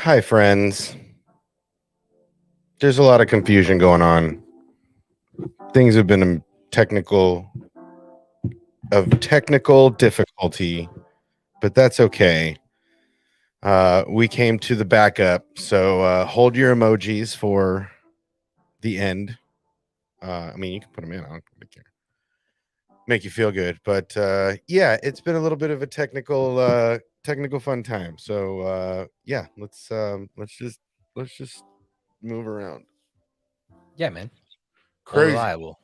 Hi, friends. There's a lot of confusion going on. Things have been technical technical difficulty, but that's okay. We came to the backup, so hold your emojis for the end. I mean, you can put them in. I don't really care. Make you feel good, but yeah, it's been a little bit of a technical fun time. So yeah, let's just move around. Yeah, man. All Crazy. reliable.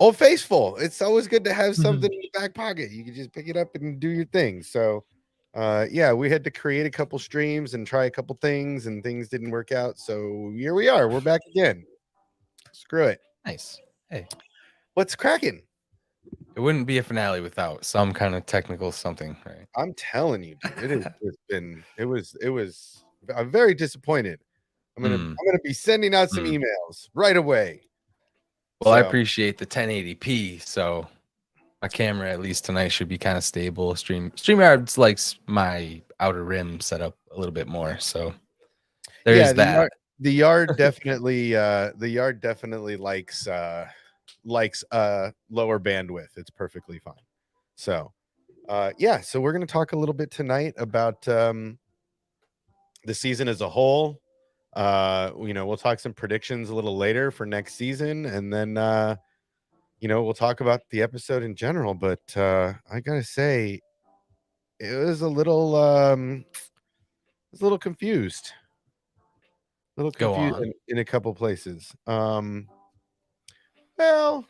Old Faithful. It's always good to have Mhm. something in the back pocket. You can just pick it up and do your thing. So, yeah, we had to create a couple streams and try a couple things, and things didn't work out. So here we are. We're back again. Screw it. Nice. Hey, What's cracking? it wouldn't be a finale without some kind of technical something, right? I'm telling you, dude. It has just been. It was. I'm very disappointed. Mm, I'm gonna be sending out some mm. emails right away. Well, I So appreciate the 1080p, so my camera at least tonight should be kind of stable. StreamYard likes my outer rim set up a little bit more, so yeah, there's that. the yard definitely likes lower bandwidth. It's perfectly fine. So yeah, so we're going to talk a little bit tonight about the season as a whole. We'll talk some predictions a little later for next season, and then we'll talk about the episode in general. But I gotta say, it was a little confused, Go on. in a couple places. Well,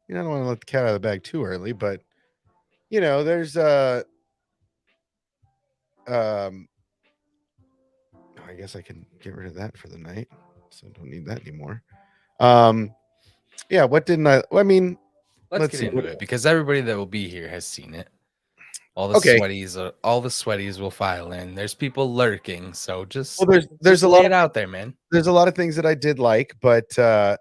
I don't want to let the cat out of the bag too early, but there's um I guess I can get rid of that for the night. So I don't need that anymore. Um yeah, what didn't I mean, Let's let's get see into what. it because everybody that will be here has seen it. Okay. All the sweaties will file in. There's people lurking, so Well, just there's just a lay lot of it out there, man. there's a lot of things that I did like, but I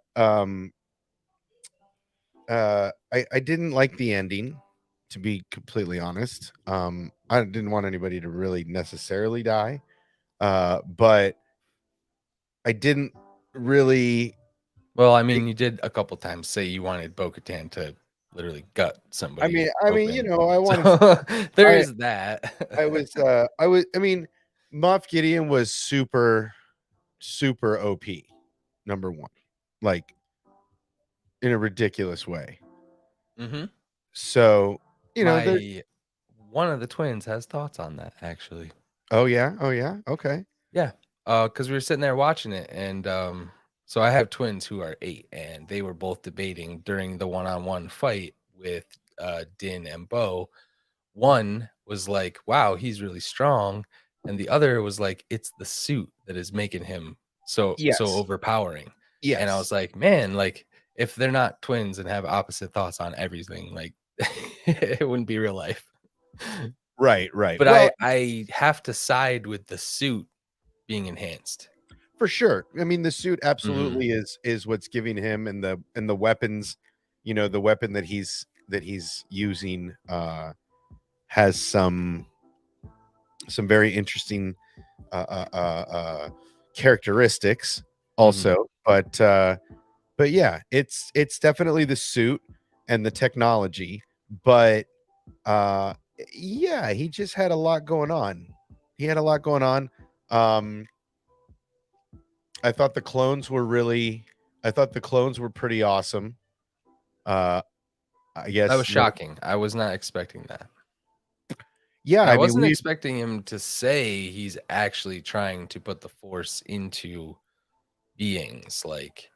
didn't like the ending, to be completely honest. I didn't want anybody to really necessarily die. But I didn't really. Well, I mean, you did a couple times say you wanted Bo-Katan to literally gut I somebody mean, open. I wanted. So there I is that. I mean, Moff Gideon was super OP. Number one, like in a ridiculous way. hmm So there. My one of the twins has thoughts on that actually. Oh yeah, okay. Yeah. Because we were sitting there watching it, and so I have twins who are 8, and they were both debating during the one-on-one fight with Din and Bo. One was like, "Wow, he's really strong," and the other was like, "It's the suit that is making him so Yes, overpowering." And I yes, was like, "Man, like if they're not twins and have opposite thoughts on everything, like it wouldn't be real life." right, right. But Well, I have to side with the suit being enhanced. for sure. I mean, the suit Mhm. absolutely is what's giving him, and the weapons. The weapon that he's using has some very interesting uh, uh, uh, characteristics Mhm. also. But yeah, it's definitely the suit and the technology. But uh, yeah, he just had a lot going on. He had a lot going on. Um, I thought the clones were really. I thought the clones were pretty awesome. Uh, I That was guess. shocking. I was not expecting that. Yeah, And I I mean wasn't we. expecting him to say he's actually trying to put the force into beings. Like,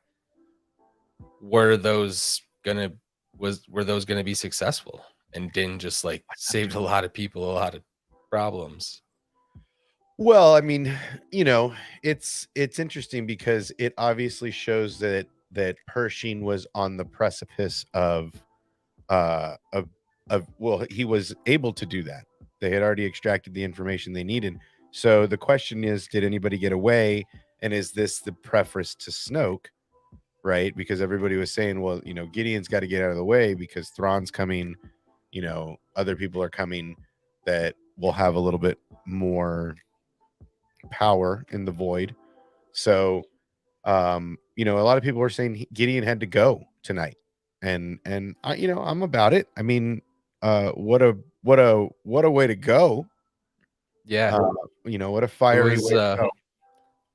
were those gonna were those gonna be successful? And Din just like saved a lot of people, a lot of problems. Well, I mean, it's interesting because it obviously shows that Pershing was on the precipice uh of well, he was able to do that. They had already extracted the information they needed. So the question is, did anybody get away? And is this the preface to Snoke? Right? Because everybody was saying, well, Gideon's got to get out of the way because Thrawn's coming. Other people are coming that will have a little bit more power in the void. So, you know, a lot of people were saying Gideon had to go tonight, and I, you know, I'm about it. I mean, what a way to go. Yeah, Uh, you know, what a it fiery was way to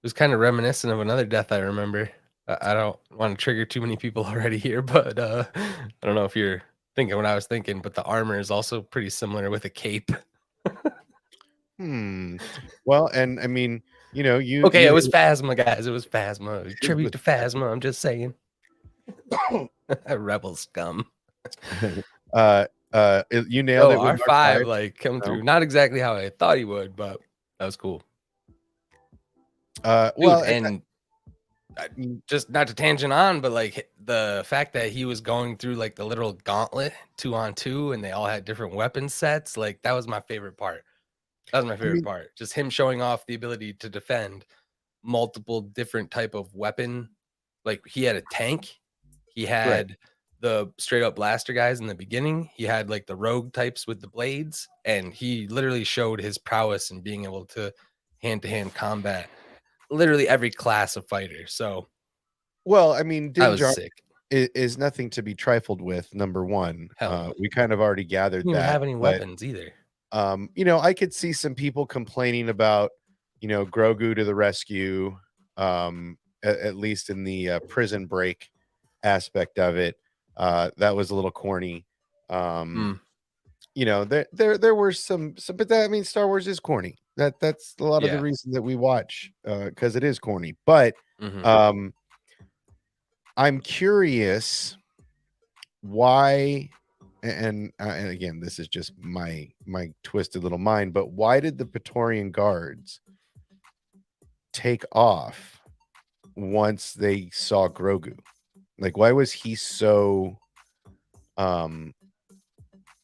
go. kind of reminiscent of another death I remember. I don't want to trigger too many people already here, but I don't know if you're thinking what I was thinking, but the armor is also pretty similar with a cape. Hmm. Well, and I mean, you know, Okay, you it was Phasma, guys. It was Phasma. it Tribute was to Phasma. I'm just saying. Rebel scum. you nailed Oh, it with Mark R5 5. like come No. through. Not exactly how I thought he would, but that was cool. Well, Dude, and mm, just not to tangent on, but like the fact that he was going through like the literal gauntlet 2-on-2 and they all had different weapon sets, like that was my favorite part. That was my I favorite mean, part. Just him showing off the ability to defend multiple different type of weapon. Like he had a tank, he right. had the straight up blaster guys in the beginning, he had like the rogue types with the blades, and he literally showed his prowess in being able to hand combat literally every class of fighter. So Well, I mean, that Din was Djarin sick. is nothing to be trifled with. Number one, Hell no. we kind of already Didn't gathered even that, have any but weapons either. you know, I could see some people complaining about, you know, Grogu to the rescue, at least in the prison break aspect of it. That was a little corny. Um, Mm, you know, there were some, but that, I mean, Star Wars is corny. That's a lot of the yeah. reason that we watch, because it is corny. But Mhm. um, I'm curious why, and again, this is just my twisted little mind, but why did the Praetorian Guards take off once they saw Grogu? Like, why was he so um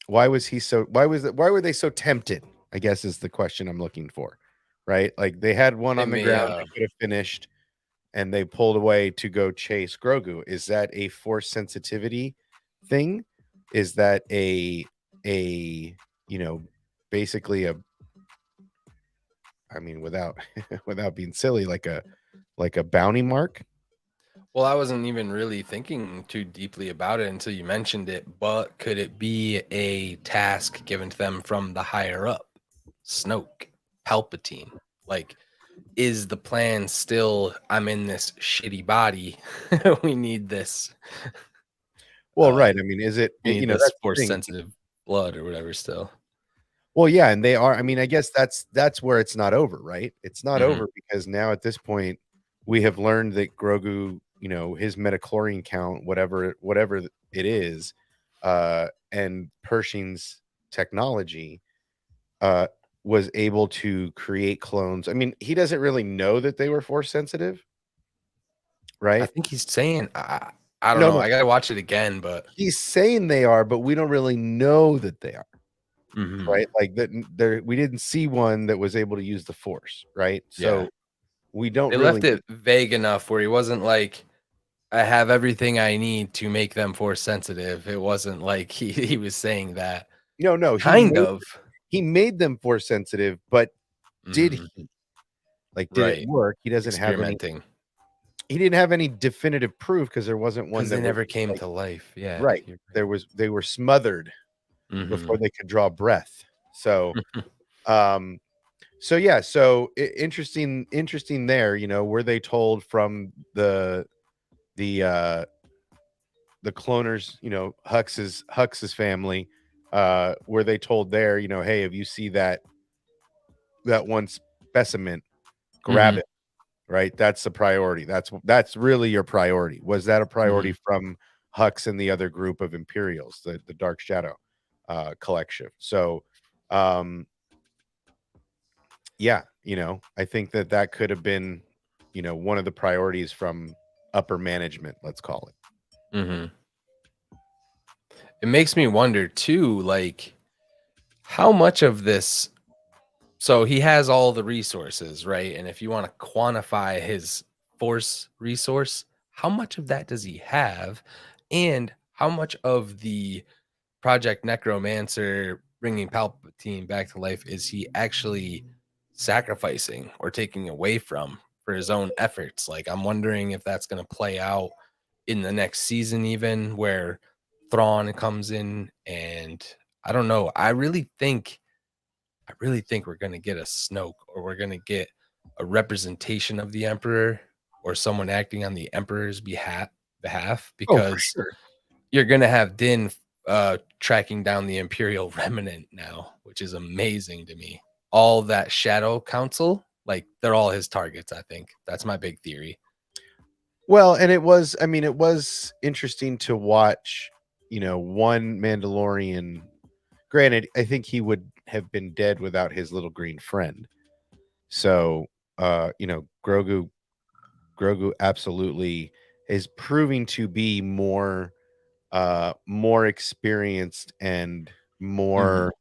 why were they so tempted, I guess, is the question I'm looking for, right? Like, they had one They on the may ground they could have finished, and they pulled away to go chase Grogu. Is that a force sensitivity thing? Is that a you know, basically a, I mean, without without being silly, like a bounty mark? well, I wasn't even really thinking too deeply about it until you mentioned it, but could it be a task given to them from the higher up? Snoke, Palpatine. Like, is the plan still I'm in this shitty body? We need this Well, uh right. I mean, is it, we you need know, this that's the force thing. sensitive blood or whatever still. Well, yeah, and they are, I mean, I guess that's where it's not over, right? It's not Mhm. over because now at this point we have learned that Grogu, you know, his metachlorine count, whatever it is, and Pershing's technology, uh, was able to create clones. I mean, he doesn't really know that they were force sensitive, I right? think he's saying I don't No, know. no, I gotta watch it again, but he's saying they are, but we don't really know that they are. Mhm. Right? Like that, there, we didn't see one that was able to use the force, right? Yeah. So we don't They really left it vague enough where he wasn't like, I have everything I need to make them force sensitive. It wasn't like he was saying that. no, Kind of. he made them force sensitive, but did Mhm. he? Like, did it Right. work? He doesn't have any, Experimenting he didn't have any definitive proof because there wasn't one because they that was never came like, to life. Yeah, right. you're right. There was, they were smothered before Mhm. they could draw breath. So um so yeah, so interesting there, you know, were they told from the the cloners, you know, Hux's family, where they told there, you know, hey, if you see that one specimen, grab Mhm. it, right? That's the priority. That's really your priority. Was that a priority Mhm. from Hux and the other group of Imperials, the Dark Shadow collection? So, um, yeah, you know, I think that that could have been, you know, one of the priorities from upper management, let's call it. Mhm. It makes me wonder too, like how much of this, so he has all the resources, right? And if you want to quantify his force resource, how much of that does he have? And how much of the Project Necromancer bringing Palpatine back to life is he actually sacrificing or taking away from for his own efforts. Like, I'm wondering if that's going to play out in the next season, even where Thrawn comes in. And I don't know. I really think we're going to get a Snoke, or we're going to get a representation of the Emperor, or someone acting on the Emperor's behalf, Oh, for because sure. you're going to have Din tracking down the Imperial remnant now, which is amazing to me. All that Shadow Council, like, they're all his targets. I think that's my big theory. Well, and it was, I mean, it was interesting to watch, one Mandalorian. Granted, I think he would have been dead without his little green friend. So, Grogu absolutely is proving to be more experienced and more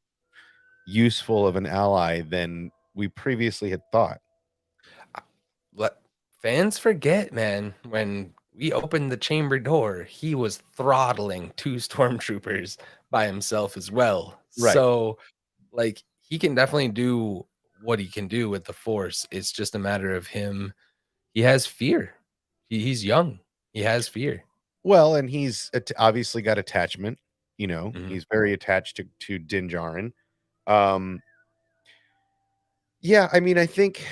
useful of an ally than we previously had thought. Let fans forget, man, when we opened the chamber door, he was throttling two stormtroopers by himself as well. Right. So, like, he can definitely do what he can do with the Force. It's just a matter of him. He has fear. He's young. He has fear. Well, and he's obviously got attachment. Mhm. He's very attached to Din Djarin. Yeah, I mean, I think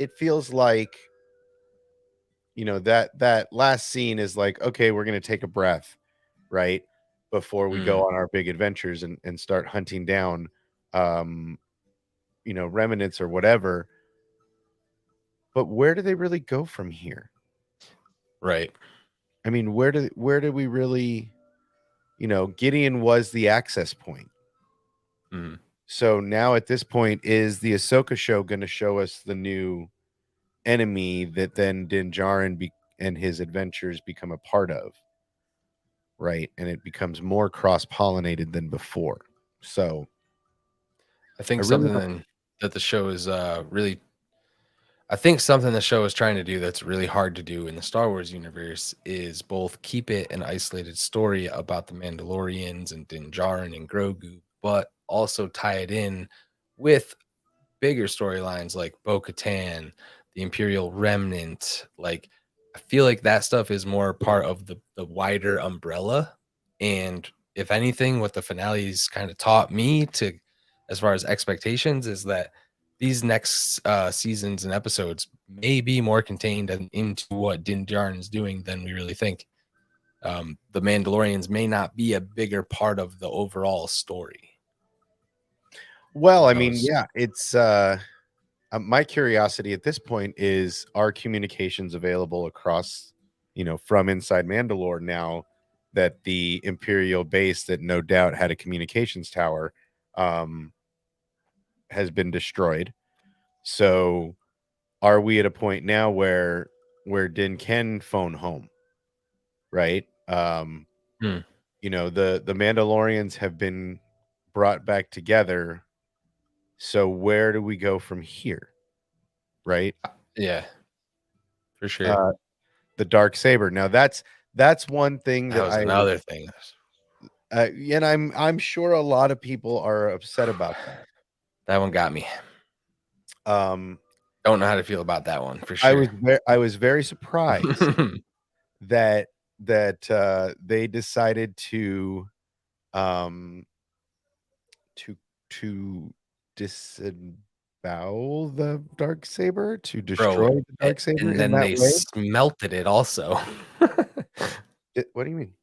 it feels like that last scene is like, okay, we're gonna take a breath, right, before we go Mm. on our big adventures and start hunting down, um, remnants or whatever. But where do they really go from here? Right. I mean, where do we really, Gideon was the access point. Mm. So now at this point, is the Ahsoka show going to show us the new enemy that then Din Djarin and his adventures become a part of, right? And it becomes more cross-pollinated than before. So I I think really something that the show is really I think something the show is trying to do that's really hard to do in the Star Wars universe is both keep it an isolated story about the Mandalorians and Din Djarin and Grogu, but also tie it in with bigger storylines like Bo-Katan, the Imperial Remnant. Like, I feel like that stuff is more part of the wider umbrella. And if anything, what the finale's kind of taught me to, as far as expectations, is that these next seasons and episodes may be more contained into what Din Djarin is doing than we really think. The Mandalorians may not be a bigger part of the overall story. well, Who I mean, knows? yeah, it's my curiosity at this point is, are communications available across, from inside Mandalore now that the Imperial base that no doubt had a communications tower um has been destroyed. So are we at a point now where Din can phone home, right? Hmm. The Mandalorians have been brought back together. So where do we go from here, right? Yeah, for sure. Uh the dark saber. Now that's one thing That that was I another thing. and I'm sure a lot of people are upset about that. That one got me. Um Don't know how to feel about that one for sure. I was very surprised that they decided um to to disavow the dark saber, to Bro, destroy the dark saber and in then that they way. smelted it also. What do you mean?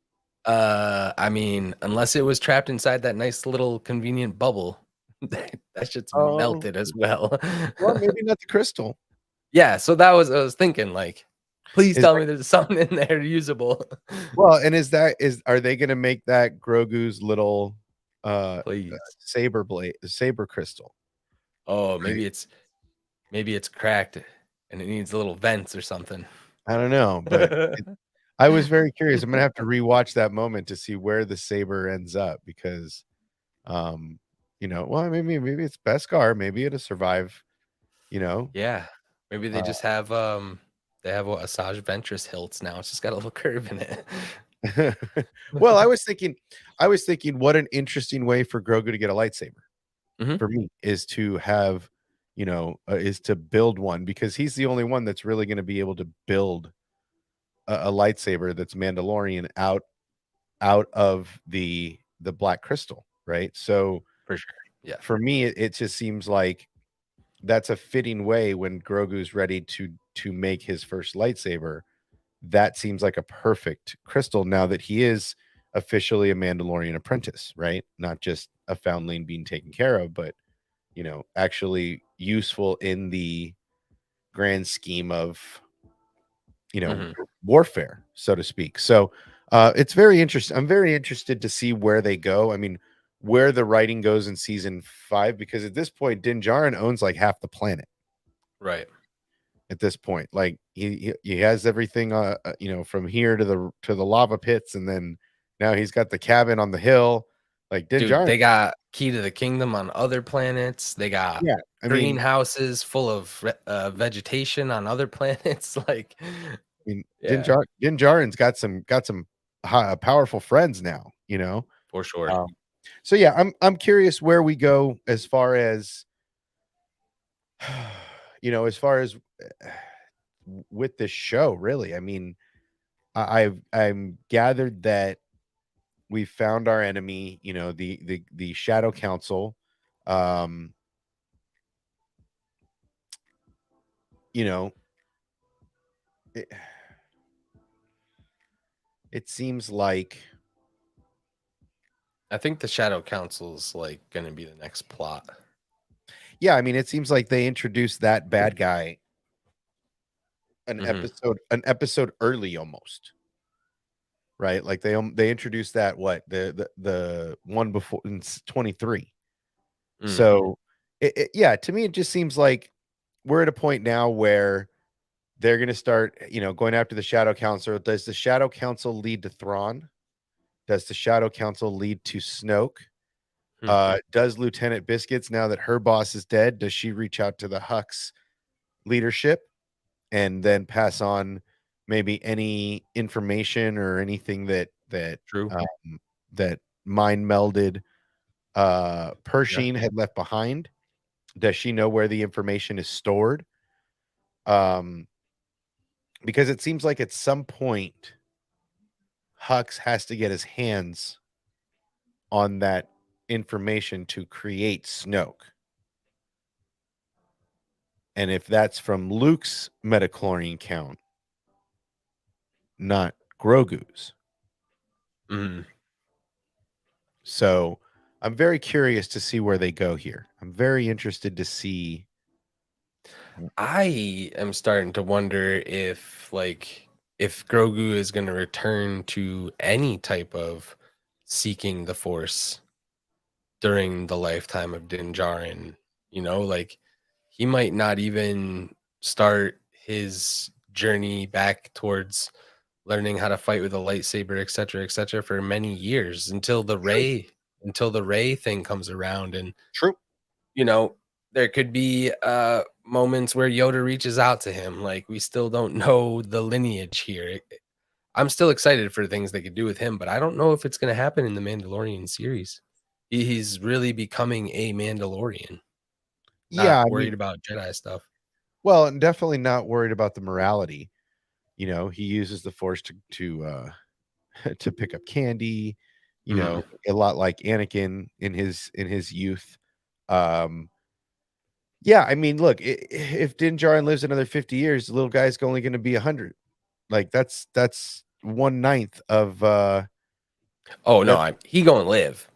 I mean, unless it was trapped inside that nice little convenient bubble, that shit's Oh, melted as well. well, maybe not the crystal. Yeah, so that was I was thinking, like, please Is tell that me there's something in there usable. well, and are they gonna make that Grogu's little Please. saber crystal, Oh, right? maybe it's cracked and it needs little vents or something. I don't know, but I was very curious. I'm gonna have to rewatch that moment to see where the saber ends up because, well, maybe it's Beskar, maybe it'll survive, you know. Yeah. Maybe they Uh, just have they have what Asajj Ventress hilts now. It's just got a little curve in it. well, I was thinking, what an interesting way for Grogu to get a lightsaber Mhm. for me is to have, is to build one, because he's the only one that's really going to be able to build a lightsaber that's Mandalorian out of the black crystal, right? So For sure. Yeah. for me, it just seems like that's a fitting way when Grogu's ready to make his first lightsaber. That seems like a perfect crystal now that he is officially a Mandalorian apprentice, right? Not just a foundling being taken care of, but actually useful in the grand scheme of Mhm. warfare, so to speak. So it's very interesting. I'm very interested to see where they go. I mean, where the writing goes in season 5, because at this point, Din Djarin owns like half the planet. Right. At this point, like he has everything, from here to the lava pits, and then now he's got the cabin on the hill. Like Din Dude, Djarin, they got Key to the Kingdom on other planets. They got yeah. I mean, greenhouses full of vegetation on other planets. Like, Din yeah, Djarin's got some powerful friends now. for sure. Um, so yeah, I'm curious where we go as far as as far as with this show. Really, I mean, I'm gathered that we found our enemy. The Shadow Council. Um, you know, it, it seems like I think the Shadow Council's like gonna be the next plot. yeah. I mean, it seems like they introduced that bad guy Mhm. an episode early almost, right? Like they introduced that, what, the one before in 23. Mm. So yeah, to me it just seems like we're at a point now where they're going to start, going after the Shadow Council. Does the Shadow Council lead to Thrawn? Does the Shadow Council lead to Snoke? Hmm. Does Lieutenant Biscuits, now that her boss is dead, does she reach out to the Hux leadership and then pass on maybe any information or anything True. that mind melded Yeah. Pershing had left behind? Does she know where the information is stored? Um, because it seems like at some point Hux has to get his hands on that information to create Snoke. And if that's from Luke's metachlorian count, not Grogu's. Mm. So I'm very curious to see where they go here. I'm very interested to see. I am starting to wonder if Grogu is going to return to any type of seeking the Force during the lifetime of Din Djarin. Like he might not even start his journey back towards learning how to fight with a lightsaber, et cetera, for many years True. Until the Ray thing comes around. And True. you know, there could be moments where Yoda reaches out to him. Like we still don't know the lineage here. I'm still excited for things they could do with him, but I don't know if it's going to happen in the Mandalorian series. He's really becoming a Mandalorian, Yeah, not I worried mean, about Jedi stuff. well, and definitely not worried about the morality. He uses the Force to pick up candy, Mhm. a lot like Anakin in his youth. Um, yeah, I mean, look, if Din Djarin lives another 50 years, the little guy's only going to be 100. Like that's 1/9 of Oh no, that. he gonna live.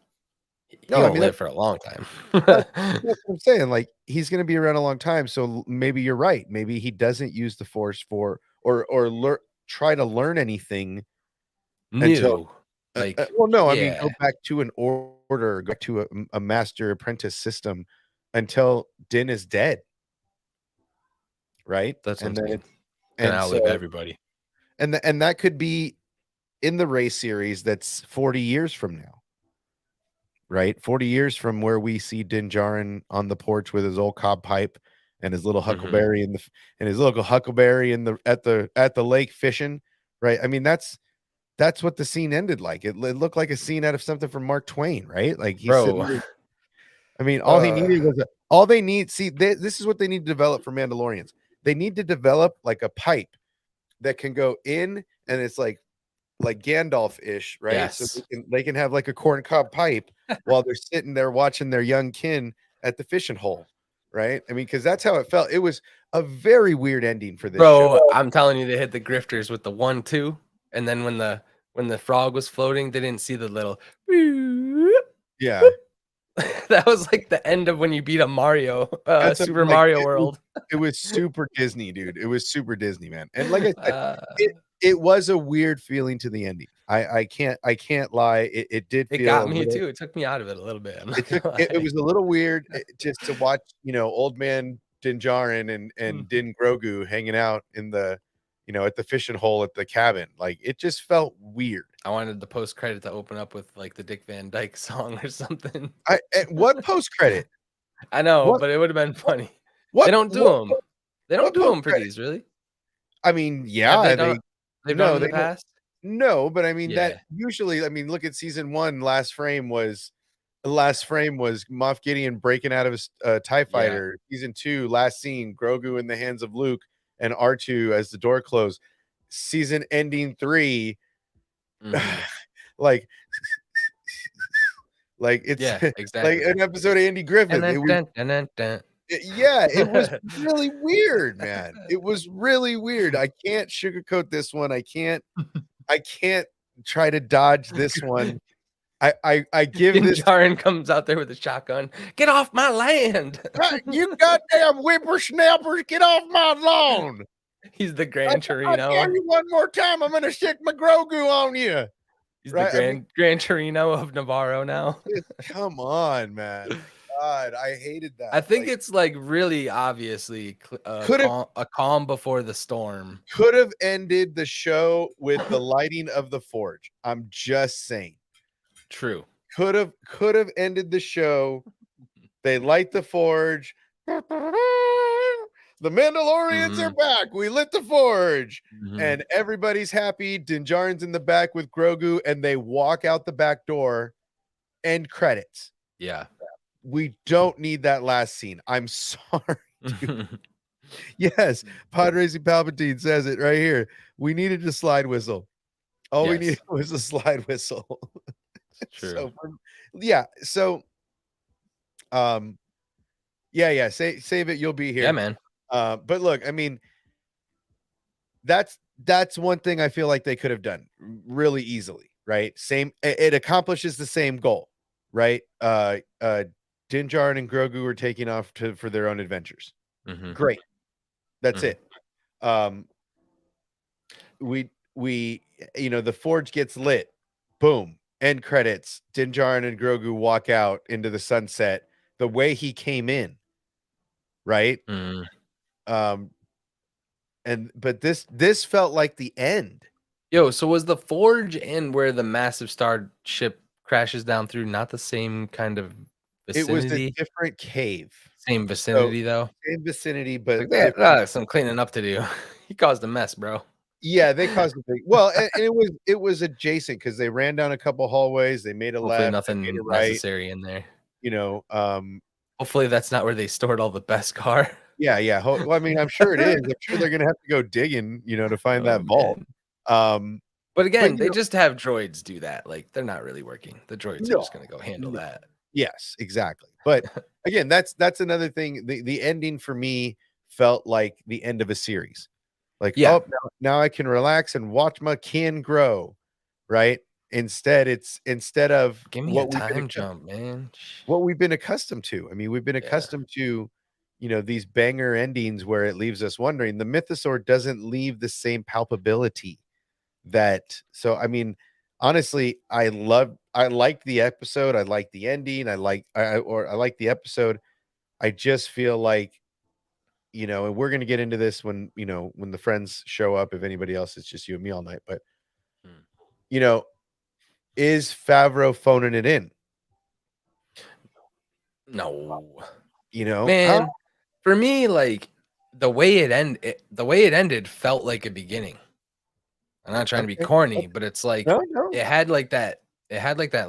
He No, I gonna mean live for a long time. that's that's what I'm saying. Like he's going to be around a long time, so maybe you're right. Maybe he doesn't use the Force for or try to learn anything until New, like, well, no, I mean, yeah, go back to an order, go to a master apprentice system until Din is dead, right? that's what I'm And then saying. it's Gonna and outlive so everybody. and that could be in the race series that's 40 years from now, right? 40 years from where we see Din Djarin on the porch with his old cob pipe and his little Mhm. huckleberry and his little huckleberry in the at the lake fishing, right? I mean, that's what the scene ended like. It looked like a scene out of something from Mark Twain, right? Like he's sitting Bro, there. I mean, uh All they need, this is what they need to develop for Mandalorians. They need to develop like a pipe that can go in, and it's like Gandalf-ish, right? So Yes. they can have like a corncob pipe while they're sitting there watching their young kin at the fishing hole, right? I mean, because that's how it felt. It was a very weird ending for this Bro, show. I'm telling you, they hit the grifters with the 1-2, and then when the frog was floating, they didn't see the little. Yeah, That was like the end of when you beat a Mario, that's Super like Mario World. it was super Disney, dude. It was super Disney, man. And like I said, Uh, it was a weird feeling to the ending. I can't lie. It did it feel got a me little, too. It took me out of it a little bit. I'm not it took gonna it lie. was a little weird just to watch, old man Din Djarin and Din Grogu hanging out in the, at the fishing hole at the cabin. Like it just felt weird. I wanted the post credit to open up with like the Dick Van Dyke song or something. What post credit? I know, What but it would have been funny. what They don't do what them. They don't what do post them for credit? these, really. I mean, Have yeah, they done? They've done no, them in the they don't. past. No, but I mean that Yeah. usually, I mean, look at season 1. Last frame was Moff Gideon breaking out of his TIE Yeah. fighter. Season 2, last scene, Grogu in the hands of Luke and R2 as the door closed. Season ending 3, Mhm. like it's Yeah, like exactly. an episode of Andy Griffith. It was yeah, it was really weird, man. It was really weird. I can't sugarcoat this one. I can't try to dodge this one. I give Din this Djarin comes out there with a shotgun. Get off my land! you goddamn whippersnappers, get off my lawn. He's the I Gran tell Torino. you one more time, I'm gonna stick my Grogu on you. He's Right? the I mean, Gran Torino of Navarro now. come on, man. God, I hated that. I think Like, it's like really obviously could have a calm before the storm. ended the show with the lighting of the forge. I'm just saying. True. Could have ended the show. They light the forge. The Mandalorians are back. We lit the forge. And everybody's happy. Din Djarin's in the back with Grogu, and they walk out the back door. End credits. Yeah. We don't need that last scene. I'm sorry. Yes, Pod Racing Palpatine says it right here. We needed a slide whistle. All we needed was a slide whistle. True. So yeah, save it, you'll be here. Yeah, man. But look, I mean, that's one thing I feel like they could have done really easily, right? It accomplishes the same goal, right? Din Djarin and Grogu are taking off for their own adventures. Great. That's it. We the forge gets lit. Boom. End credits. Din Djarin and Grogu walk out into the sunset the way he came in. Right? But this felt like the end. Yo, so was the forge and where the massive star ship crashes down through not the same kind of vicinity? It was a different cave. Same vicinity, though? Same vicinity, but Like, some cleaning up to do. He caused a mess, bro. Yeah, they caused a big and it was adjacent because they ran down a couple hallways, they made a Hopefully left, nothing made a right, necessary in there. Hopefully that's not where they stored all the Beskar. Yeah. Well, I mean, I'm sure it is. I'm sure they're gonna have to go digging, to find that vault. But again, they just have droids do that. Like, they're not really working. The droids are just gonna go handle that. Yes, exactly. But again, that's another thing. The ending for me felt like the end of a series. Like, now I can relax and watch my kin grow, right? Instead of give me a time jump, man. What we've been accustomed to. I mean, we've been accustomed to, these banger endings where it leaves us wondering. The Mythosaur doesn't leave the same palpability so I mean, honestly, I liked the episode. I liked the ending. I like the episode. I just feel like, and we're going to get into this when the friends show up. If anybody else, it's just you and me all night. But, is Favreau phoning it in? No. Man, for me, like the way it ended felt like a beginning. I'm not trying to be corny, but it's like it had like that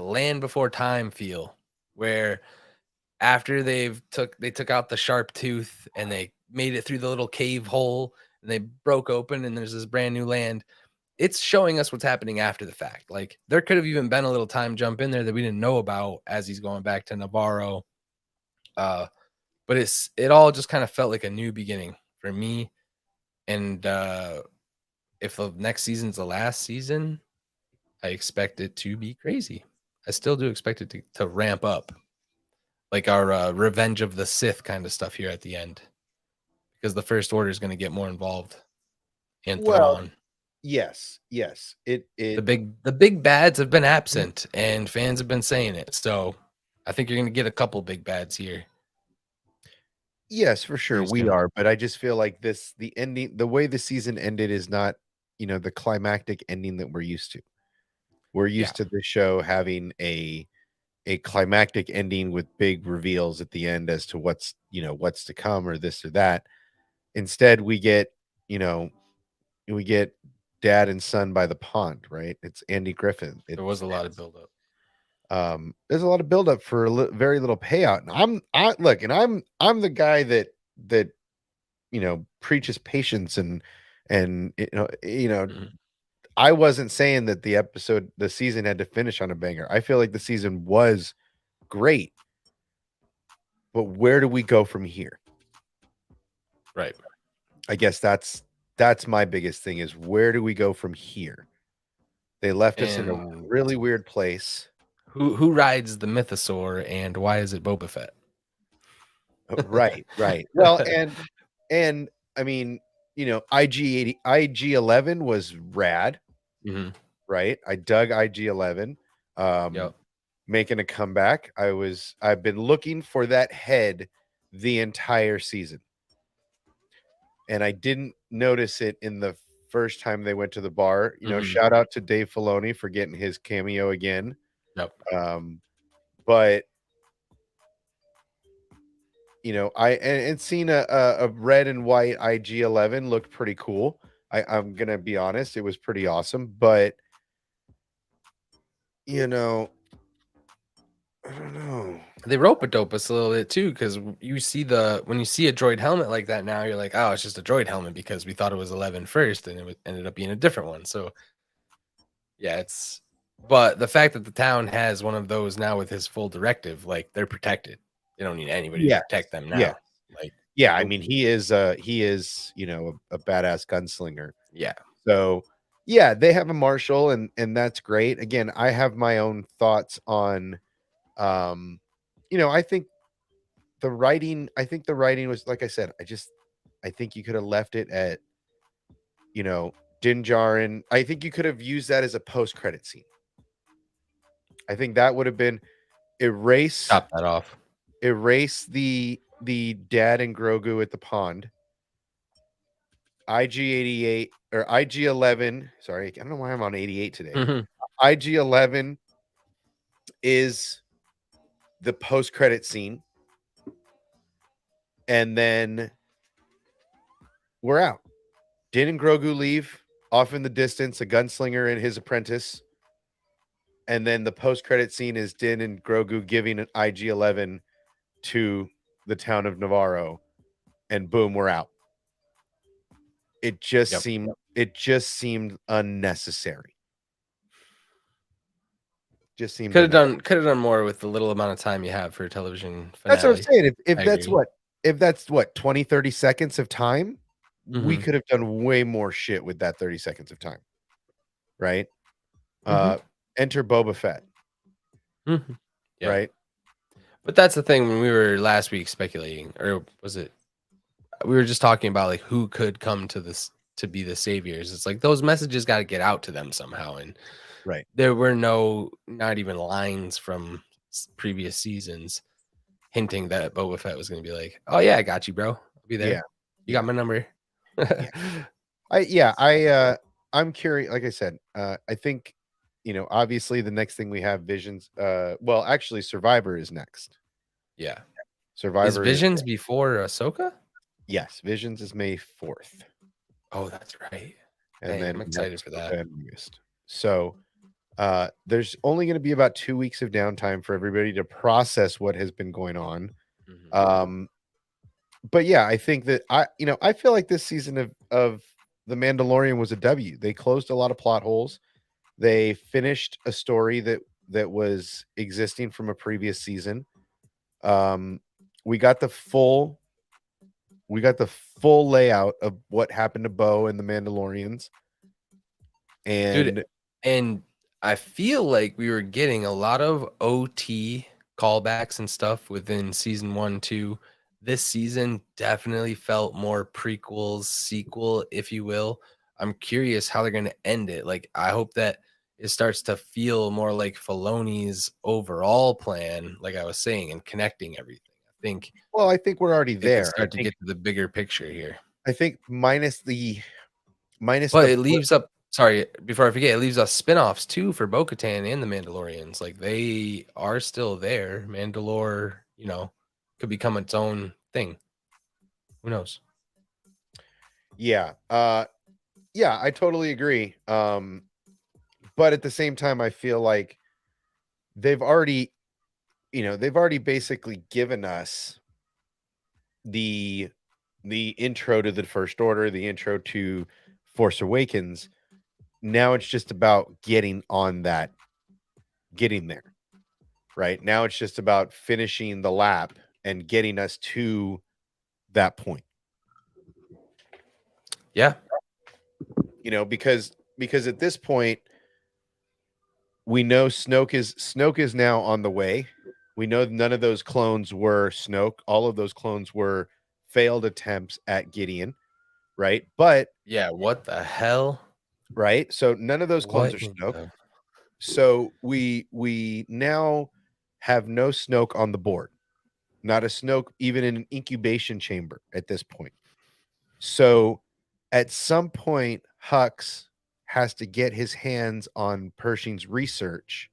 Land Before Time feel where after they took out the sharp tooth and they made it through the little cave hole and they broke open and there's this brand new land. It's showing us what's happening after the fact. Like there could have even been a little time jump in there that we didn't know about as he's going back to Navarro. But it all just kind of felt like a new beginning for me. And if the next season's the last season, I expect it to be crazy. I still do expect it to ramp up, like our Revenge of the Sith kind of stuff here at the end, because the First Order is going to get more involved and Well, Thrawn. yes. The big bads have been absent, and fans have been saying it. So I think you're going to get a couple big bads here. Yes, for sure Pretty we soon. are, but I just feel like the ending, the way the season ended is not, the climactic ending that we're used to. We're used to the show having a climactic ending with big reveals at the end as to what's to come or this or that. Instead, you know, we get dad and son by the pond, right? It's Andy Griffin. There was a lot of buildup. There's a lot of buildup for very little payout. And I'm the guy that preaches patience and Mhm. I wasn't saying that the season had to finish on a banger. I feel like the season was great, but where do we go from here? Right. I guess that's my biggest thing is where do we go from here? They left us in a And really weird place. who rides the mythosaur, and why is it Boba Fett? Right. Well, and I mean, IG-11 was rad, Mhm. right? I dug IG-11. Yep. Making a comeback. I've been looking for that head the entire season. And I didn't notice it in the first time they went to the bar. Mhm. Shout out to Dave Filoni for getting his cameo again. Yep. But and seeing a red and white IG-11 looked pretty cool. I'm gonna be honest, it was pretty awesome. But I don't know. They rope-a-dope us a little bit too, because when you see a droid helmet like that now, you're like, oh, it's just a droid helmet because we thought it was 11 first, and ended up being a different one. So yeah, but the fact that the town has one of those now with his full directive, like they're protected. They don't need anybody to Yeah. protect them Yeah. now. Like, Yeah, I nope. mean, he is a badass gunslinger. Yeah. So, yeah, they have a marshal and that's great. Again, I have my own thoughts on I think the writing was, like I said, I think you could have left it at Din Djarin. I think you could have used that as a post-credit scene. I think that would have been Top that off. erase the dad and Grogu at the pond. IG-88 or IG-11. Sorry, I don't know why I'm on 88 today. Mhm. IG-11 is the post-credit scene, and then we're out. Din and Grogu leave off in the distance, a gunslinger and his apprentice, and then the post-credit scene is Din and Grogu giving an IG-11 to the town of Navarro, and boom, we're out. It just seemed unnecessary. Just seemed Could have done more with the little amount of time you have for a television finale. That's what I'm saying. If I that's agree. if that's 20, 30 seconds of time, we Mhm. could have done way more shit with that 30 seconds of time. Right? Mhm. Enter Boba Fett. Mhm. Yeah. Right? But that's the thing when we were last week speculating, or was it? We were just talking about like who could come to this to be the saviors. It's like those messages got to get out to them somehow, and Right. there were not even lines from previous seasons hinting that Boba Fett was going to be like, "Oh yeah, I got you, bro. I'll be there. Yeah. You got my number." I'm curious. Like I said, I think, obviously the next thing we have Visions. Well, actually, Survivor is next. Yeah. Is Survivor Visions before Ahsoka? Yes, Visions is May 4th. Oh, that's right. And Dang, then I'm excited for that. August. So, There's only going to be about 2 weeks of downtime for everybody to process what has been going on. Mhm. But yeah, I think that I feel like this season of The Mandalorian was a W. They closed a lot of plot holes. They finished a story that was existing from a previous season. Um, we got the full layout of what happened to Bo and the Mandalorians. Dude, And and I feel like we were getting a lot of OT callbacks and stuff within season 1, 2. This season definitely felt more prequels, sequel, if you will. I'm curious how they're going to end it. Like, I hope that it starts to feel more like Filoni's overall plan, like I was saying, and connecting everything. well, I think we're already They could there. start to get to the bigger picture here. I think minus But the it leaves up, sorry, before I forget, it leaves us spin-offs too for Bo-Katan and the Mandalorians. Like, they are still there. Mandalore, could become its own thing. Who knows? yeah. Yeah, I totally agree. But at the same time, I feel like they've already, they've already basically given us the intro to the First Order, the intro to Force Awakens. Now it's just about getting there. Right? Now it's just about finishing the lap and getting us to that point. Yeah. Because at this point we know Snoke is now on the way. We know none of those clones were Snoke. All of those clones were failed attempts at Gideon, right? But Yeah, what the hell? right, so none of those clones What are in Snoke. the So we now have no Snoke on the board. Not a Snoke even in an incubation chamber at this point. So at some point Hux has to get his hands on Pershing's research,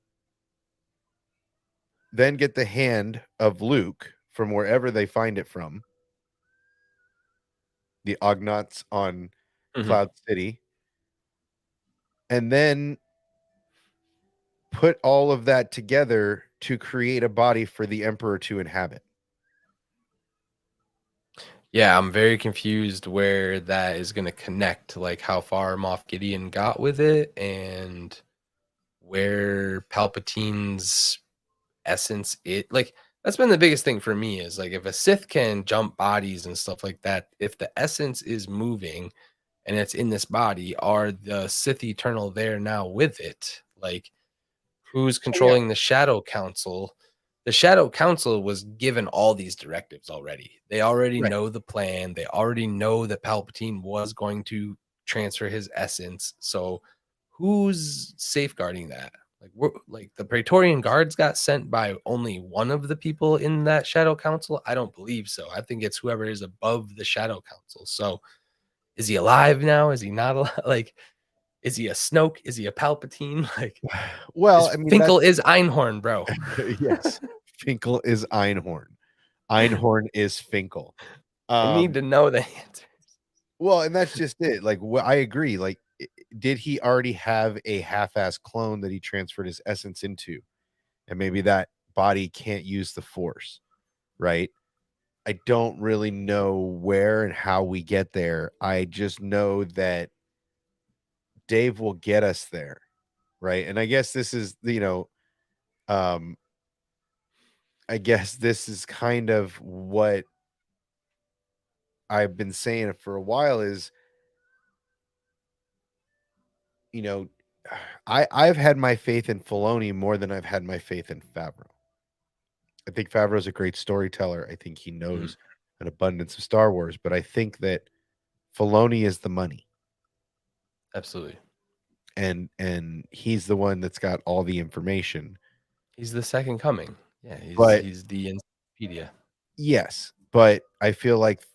then get the hand of Luke from wherever they find it from, the Ognots on Mhm. Cloud City, and then put all of that together to create a body for the Emperor to inhabit. Yeah, I'm very confused where that is gonna connect, like how far Moff Gideon got with it and where Palpatine's essence like that's been the biggest thing for me is like if a Sith can jump bodies and stuff like that, if the essence is moving and it's in this body, are the Sith Eternal there now with it? Like, who's Oh, yeah. controlling the Shadow Council? The Shadow Council was given all these directives already. They already Right. know the plan. They already know that Palpatine was going to transfer his essence. So who's safeguarding that? Like the Praetorian Guards got sent by only one of the people in that Shadow Council? I don't believe so. I think it's whoever is above the Shadow Council. So is he alive now? Is he not alive? Like, is he a Snoke? Is he a Palpatine? Like, Well, is I mean, Finkel is Einhorn, bro. yes, Finkel is Einhorn. Einhorn is Finkel. I need Um, to know the answer. well, and that's just it. Like, I agree. Like, did he already have a half-ass clone that he transferred his essence into, and maybe that body can't use the Force, right? I don't really know where and how we get there. I just know that Dave will get us there, right? And I guess this is, um, I guess this is kind of what I've been saying for a while is, you know, I've had my faith in Filoni more than I've had my faith in Favreau. I think Favreau's a great storyteller. I think he Mhm. knows an abundance of Star Wars, but I think that Filoni is the money, Absolutely. and he's the one that's got all the information. He's the second coming. Yeah, But he's the encyclopedia. yes, but I feel like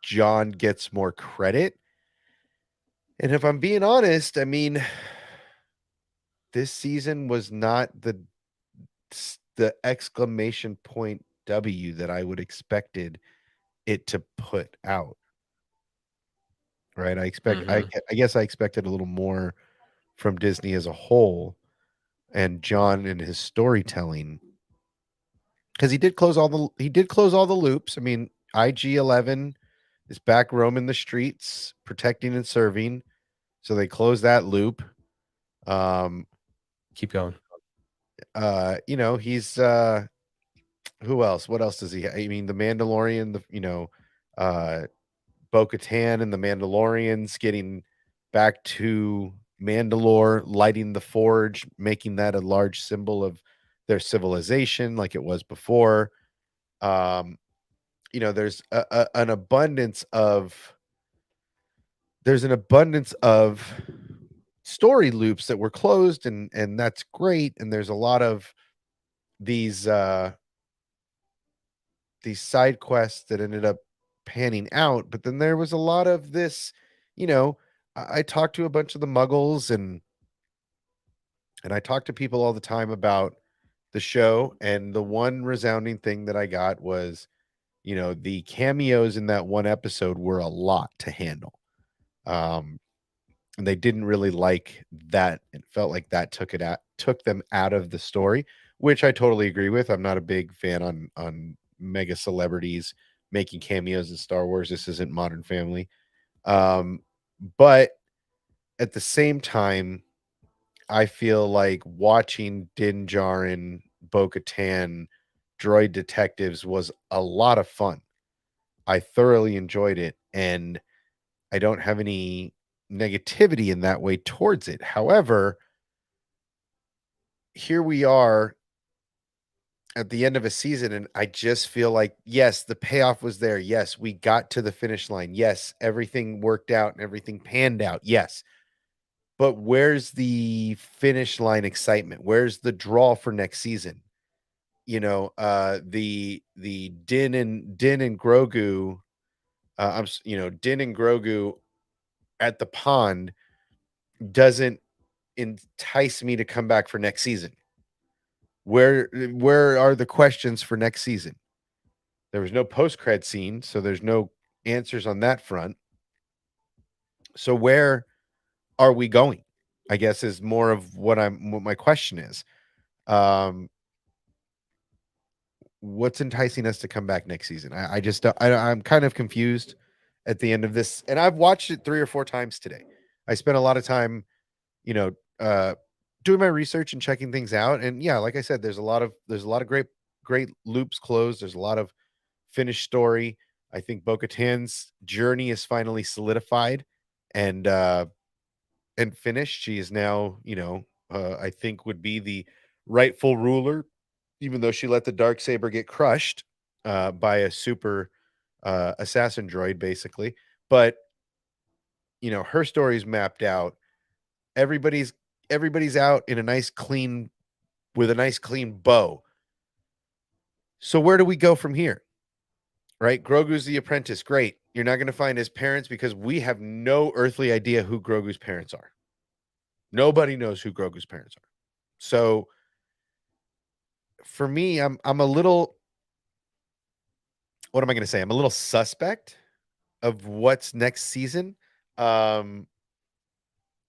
John gets more credit. And if I'm being honest, I mean, this season was not the exclamation point W that I would expected it to put out. Right? Mhm. I guess I expected a little more from Disney as a whole, and John and his storytelling, because he did close all the loops. I mean, IG-11 is back roaming the streets, protecting and serving, so they closed that loop. Keep going. He's who else? What else does he I mean, the Mandalorian, Bo-Katan and the Mandalorians getting back to Mandalore, lighting the forge, making that a large symbol of their civilization like it was before. There's an abundance of story loops that were closed, and that's great. And there's a lot of these side quests that ended up panning out, but then there was a lot of this, I talked to a bunch of the muggles, and I talk to people all the time about the show, and the one resounding thing that I got was, the cameos in that one episode were a lot to handle. And they didn't really like that. It felt like that took them out of the story, which I totally agree with. I'm not a big fan on mega celebrities making cameos in Star Wars. This isn't Modern Family. But at the same time, I feel like watching Din Djarin, Bo-Katan, droid detectives was a lot of fun. I thoroughly enjoyed it, and I don't have any negativity in that way towards it. However, here we are at the end of a season, and I just feel like, yes, the payoff was there. Yes, we got to the finish line. Yes, everything worked out and everything panned out. Yes. But where's the finish line excitement? Where's the draw for next season? The Din and Grogu, Din and Grogu at the pond doesn't entice me to come back for next season. Where are the questions for next season? There was no post-cred scene, so there's no answers on that front. So where are we going? I guess is more of what my question is. What's enticing us to come back next season? I just I'm kind of confused at the end of this, and I've watched it 3 or 4 times today. I spent a lot of time, you know, doing my research and checking things out. And yeah, like I said, there's a lot of great loops closed. There's a lot of finished story. I think Bo-Katan's journey is finally solidified and finished. She is now, I think would be the rightful ruler, even though she let the Darksaber get crushed by a super assassin droid, basically. But her story's mapped out. Everybody's out in a nice clean with a nice clean bow. So where do we go from here? Right? Grogu's the apprentice. Great. You're not going to find his parents because we have no earthly idea who Grogu's parents are. Nobody knows who Grogu's parents are. So for me, I'm a little, what am I going to say? I'm a little suspect of what's next season. I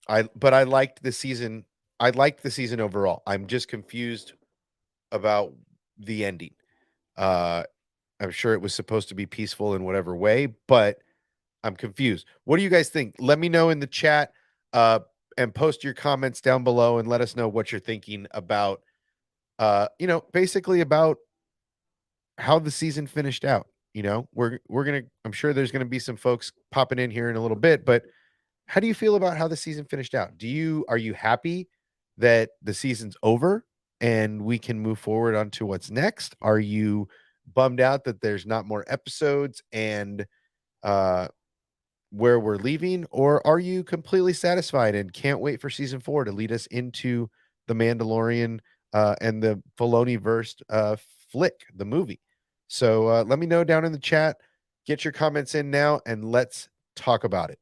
liked the season. I liked the season overall. I'm just confused about the ending. I'm sure it was supposed to be peaceful in whatever way, but I'm confused. What do you guys think? Let me know in the chat, and post your comments down below and let us know what you're thinking about, basically about how the season finished out. I'm sure there's gonna be some folks popping in here in a little bit, but how do you feel about how the season finished out? Are you happy that the season's over and we can move forward onto what's next? Are you bummed out that there's not more episodes and where we're leaving, or are you completely satisfied and can't wait for season 4 to lead us into the Mandalorian and the Filoni verse flick, the movie? So let me know down in the chat. Get your comments in now, and let's talk about it.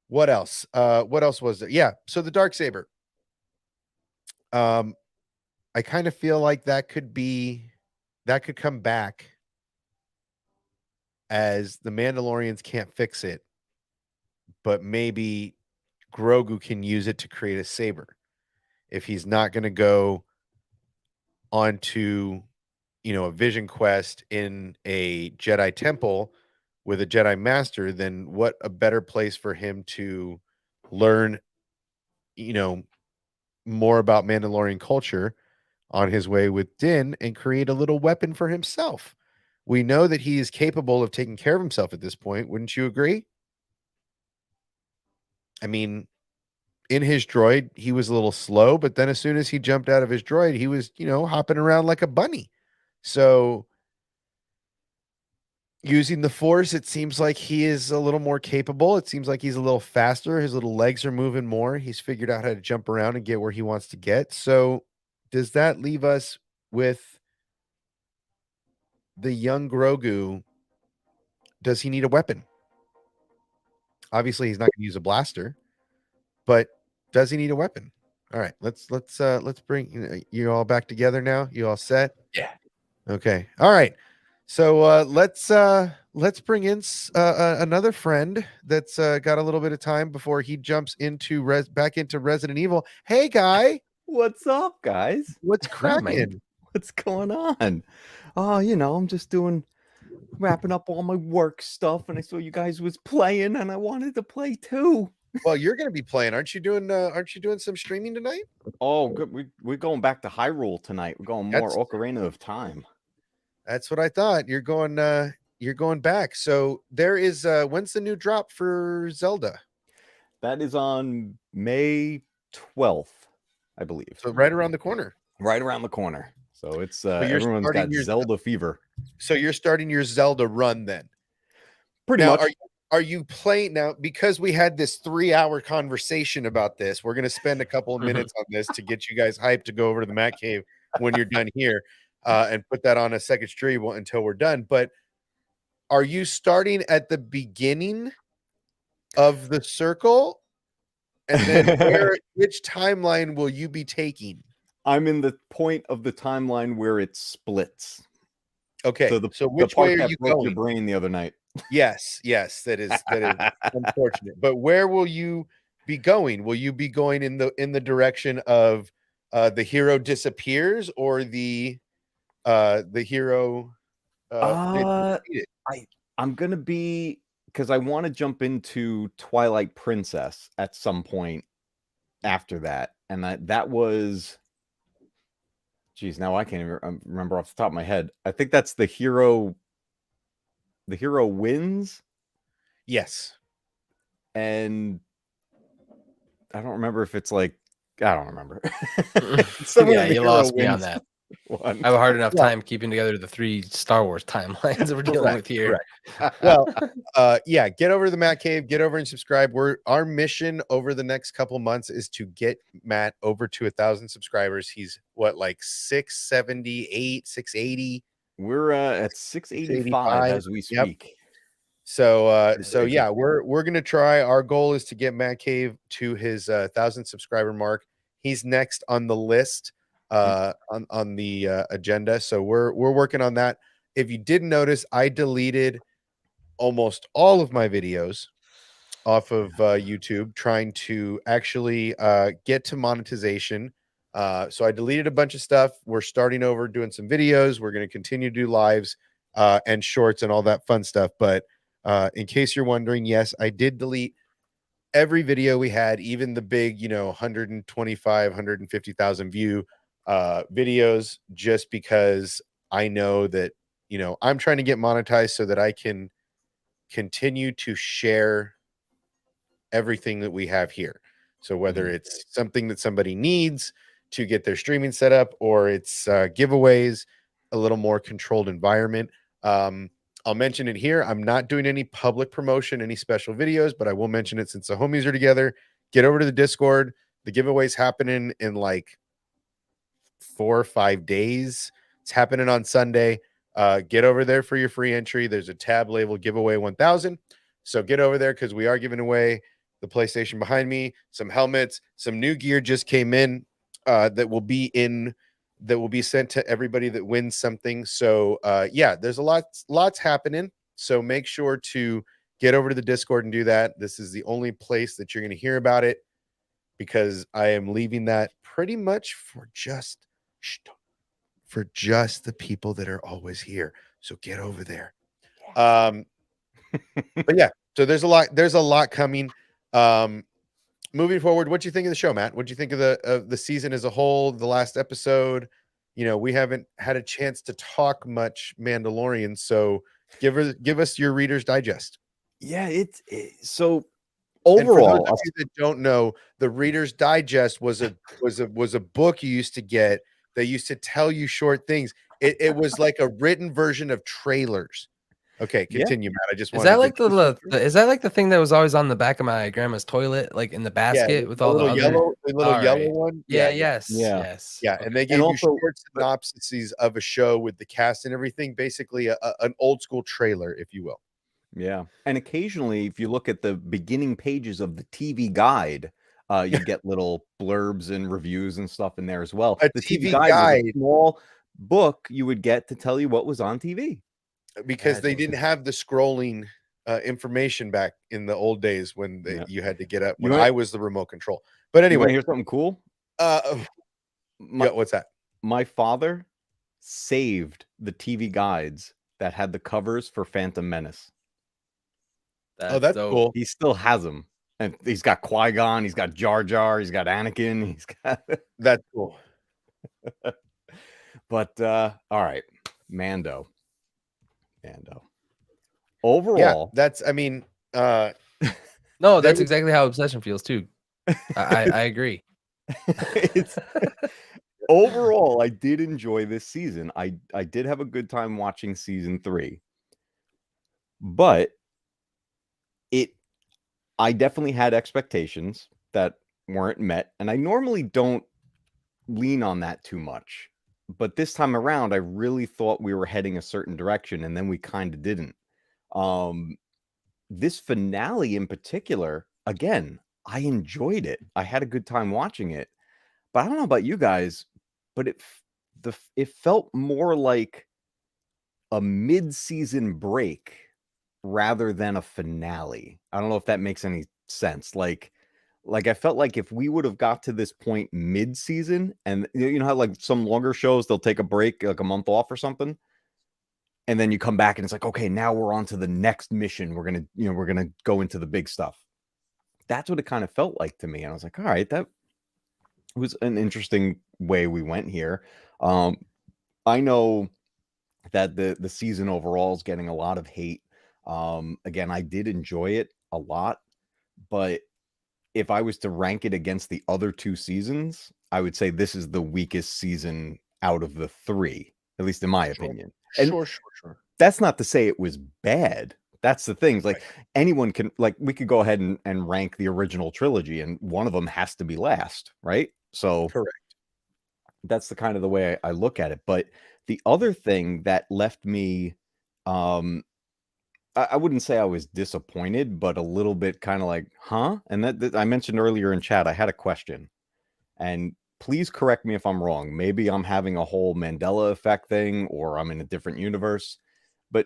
What else? What else was there? Yeah, so the Darksaber. I kind of feel like that could come back as the Mandalorians can't fix it, but maybe Grogu can use it to create a saber. If he's not going to go onto, a vision quest in a Jedi temple with a Jedi master, then what a better place for him to learn, more about Mandalorian culture on his way with Din and create a little weapon for himself. We know that he is capable of taking care of himself at this point. Wouldn't you agree? I mean, in his droid, he was a little slow, but then as soon as he jumped out of his droid, he was, hopping around like a bunny. So using the force, it seems like he is a little more capable. It seems like he's a little faster. His little legs are moving more. He's figured out how to jump around and get where he wants to get. So does that leave us with the young Grogu? Does he need a weapon? Obviously, he's not going to use a blaster, but does he need a weapon? All right, let's bring you all back together now. You all set? Yeah. Okay. All right. So let's bring in another friend that's got a little bit of time before he jumps into back into Resident Evil. Hey, guy, What's up, guys? what's Hi, Mike. cracking? What's going on? Oh, I'm just wrapping up all my work stuff, and I saw you guys was playing, and I wanted to play too. Well, you're going to be playing, aren't you? Doing some streaming tonight? Oh, good. We're going back to Hyrule tonight. We're going more Ocarina of Time. That's what I thought. You're going back. So there is when's the new drop for Zelda? That is on May 12th, I believe. So right around the corner. Right around the corner. So it's you're everyone's starting got your- Zelda fever. So you're starting your Zelda run then. Pretty Now, much. are you playing now? Because we had this 3-hour conversation about this, we're going to spend a couple of minutes on this to get you guys hyped to go over to the Matt Cave when you're done here, and put that on a second stream until we're done. But are you starting at the beginning of the circle, and then which timeline will you be taking? I'm in the point of the timeline where it splits. Okay, So which the part way are that you broke going? your brain the other night. Yes, that is unfortunate. But where will you be going? Will you be going in the direction of the hero disappears, or the hero I'm gonna be, because I want to jump into Twilight Princess at some point after that, and that was, geez, now I can't even remember off the top of my head. I think that's the hero. The hero wins. Yes. And I don't remember if it's like, I don't remember. Yeah, you lost me on that. I have a hard enough time keeping together the 3 Star Wars timelines that we're dealing with here. Well, get over to the Matt Cave, get over and subscribe. Our mission over the next couple months is to get Matt over to 1,000 subscribers. He's like 678, 680. We're at 685 as we speak. Yep. So yeah, we're gonna try. Our goal is to get Matt Cave to his 1,000 subscriber mark. He's next on the list, on the agenda. So we're working on that. If you didn't notice, I deleted almost all of my videos off of YouTube, trying to actually get to monetization. So I deleted a bunch of stuff. We're starting over, doing some videos. We're going to continue to do lives and shorts and all that fun stuff. But in case you're wondering, yes, I did delete every video we had, even the big, 125, 150,000 view videos, just because I know that, I'm trying to get monetized so that I can continue to share everything that we have here. So whether it's something that somebody needs to get their streaming set up, or it's giveaways, a little more controlled environment. I'll mention it here. I'm not doing any public promotion, any special videos, but I will mention it since the homies are together. Get over to the Discord. The giveaway's happening in like 4 or 5 days. It's happening on Sunday. Get over there for your free entry. There's a tab labeled giveaway 1000. So get over there, because we are giving away the PlayStation behind me, some helmets, some new gear just came in that will be sent to everybody that wins something. So there's lots happening. So make sure to get over to the Discord and do that. This is the only place that you're going to hear about it, because I am leaving that pretty much for just the people that are always here. So get over there. But yeah, so there's a lot coming. Moving forward, what do you think of the show, Matt? What do you think of the season as a whole? The last episode, we haven't had a chance to talk much Mandalorian, so give us your Reader's Digest. Yeah, so And for those overall, of you that don't know, the Reader's Digest was a book you used to get that used to tell you short things. It was like a written version of trailers. Okay, Yeah. continue, Matt. I just Is wanted that like to is that like the thing that was always on the back of my grandma's toilet, like in the basket with all the other yellow Alright. one? Yeah, Yeah. yes. Yeah, Okay. and they gave you also- short synopses of a show with the cast and everything, basically an old school trailer, if you will. Yeah. And occasionally, if you look at the beginning pages of the TV guide, you get little blurbs and reviews and stuff in there as well. A The TV was guide. a small book you would get to tell you what was on TV. Because they Gotcha. didn't have the scrolling information back in the old days when Yeah. you had to get up You when wanna- I was the remote control. But You anyway, want to hear something cool? yeah, what's that? My father saved the TV guides that had the covers for Phantom Menace. That's dope. cool. He still has them. And he's got Qui-Gon, he's got Jar Jar, he's got Anakin, he's got That's cool. But all right, Mando. Yeah, Overall, that's I mean, No, There that's was- exactly how Obsession feels too. I agree. it's overall, I did enjoy this season. I did have a good time watching season 3. But I definitely had expectations that weren't met, and I normally don't lean on that too much. But this time around, I really thought we were heading a certain direction, and then we kind of didn't. This finale in particular, again, I enjoyed it. I had a good time watching it. But I don't know about you guys, but it felt more like a mid-season break rather than a finale. I don't know if that makes any sense. Like I felt like if we would have got to this point mid-season, and you know how like some longer shows they'll take a break like a month off or something, and then you come back and it's like, okay, now we're on to the next mission. We're gonna go into the big stuff. That's what it kind of felt like to me. And I was like, all right, that was an interesting way we went here. I know that the season overall is getting a lot of hate. Again, I did enjoy it a lot, but if I was to rank it against the other 2 seasons, I would say this is the weakest season out of the 3, at least in my opinion. And sure. that's not to say it was bad. That's the thing. Like anyone can, like, we could go ahead and rank the original trilogy, and one of them has to be last, right? So Correct. that's the kind of the way I look at it. But the other thing that left me, I wouldn't say I was disappointed, but a little bit kind of like, huh? And that I mentioned earlier in chat, I had a question, and please correct me if I'm wrong. Maybe I'm having a whole Mandela effect thing, or I'm in a different universe. But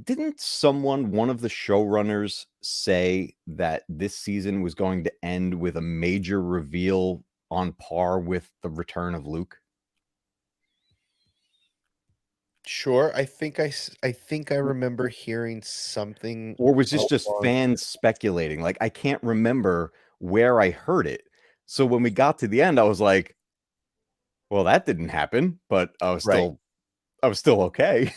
didn't one of the showrunners, say that this season was going to end with a major reveal on par with the return of Luke? Sure. I think I remember hearing something, Or was this just along- fans speculating? Like, I can't remember where I heard it. So when we got to the end, I was like, well, that didn't happen, but I was Right. still okay.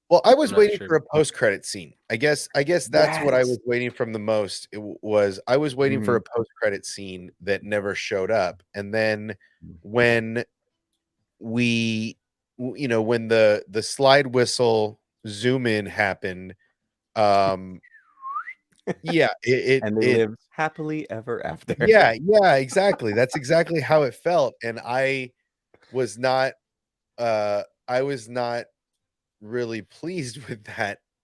Well, I was I'm not waiting sure. for a post-credit scene. I guess that's what I Yes. was waiting from the most. I was waiting for Mhm. a post-credit scene that never showed up. And then Mm. when when the slide whistle zoom in happened, yeah, And they lived happily ever after. yeah, exactly. That's exactly how it felt. And I was not really pleased with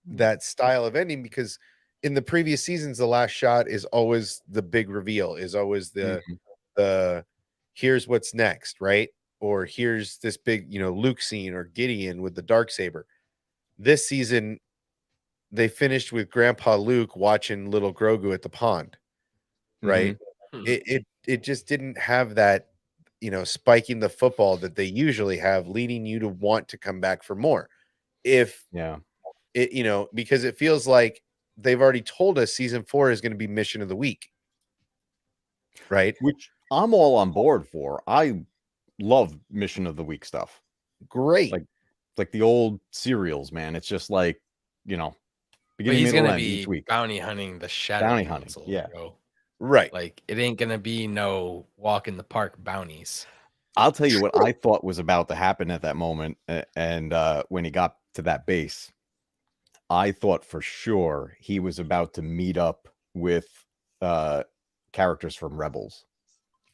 that style of ending, because in the previous seasons the last shot is always the big reveal, is always the here's what's next, right? Or here's this big Luke scene, or Gideon with the dark saber. This season they finished with Grandpa Luke watching little Grogu at the pond, right? Mhm. It just didn't have that, spiking the football that they usually have, leading you to want to come back for more. If Yeah. it, because it feels like they've already told us season 4 is going to be mission of the week, right? Which I'm all on board for. I love mission of the week stuff. Great. Like the old serials, man. It's just like, But beginning, he's middle, gonna end each be week. bounty hunting the Shadow Bounty hunting, Council, yeah. bro. Right. Like it ain't gonna be no walk in the park bounties. I'll tell you what I thought was about to happen at that moment, and when he got to that base, I thought for sure he was about to meet up with characters from Rebels.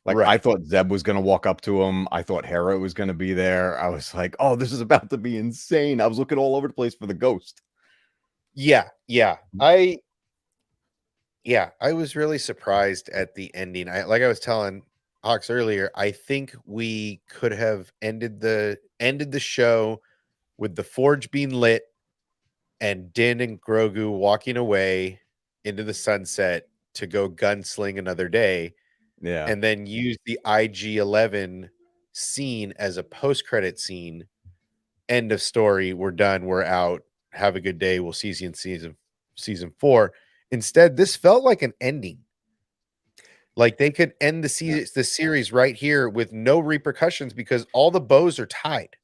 Like I Right. thought Zeb was going to walk up to him. I thought Hera was going to be there. I was like, "Oh, this is about to be insane." I was looking all over the place for the ghost. Yeah. I was really surprised at the ending. Like I was telling Hawks earlier, I think we could have ended the show with the forge being lit and Din and Grogu walking away into the sunset to go gunsling another day, Yeah. and then use the IG-11 scene as a post-credit scene. End of story. We're done. We're out. Have a good day. We'll see you in season 4. Instead, this felt like an ending. Like they could end the series right here with no repercussions because all the bows are tied.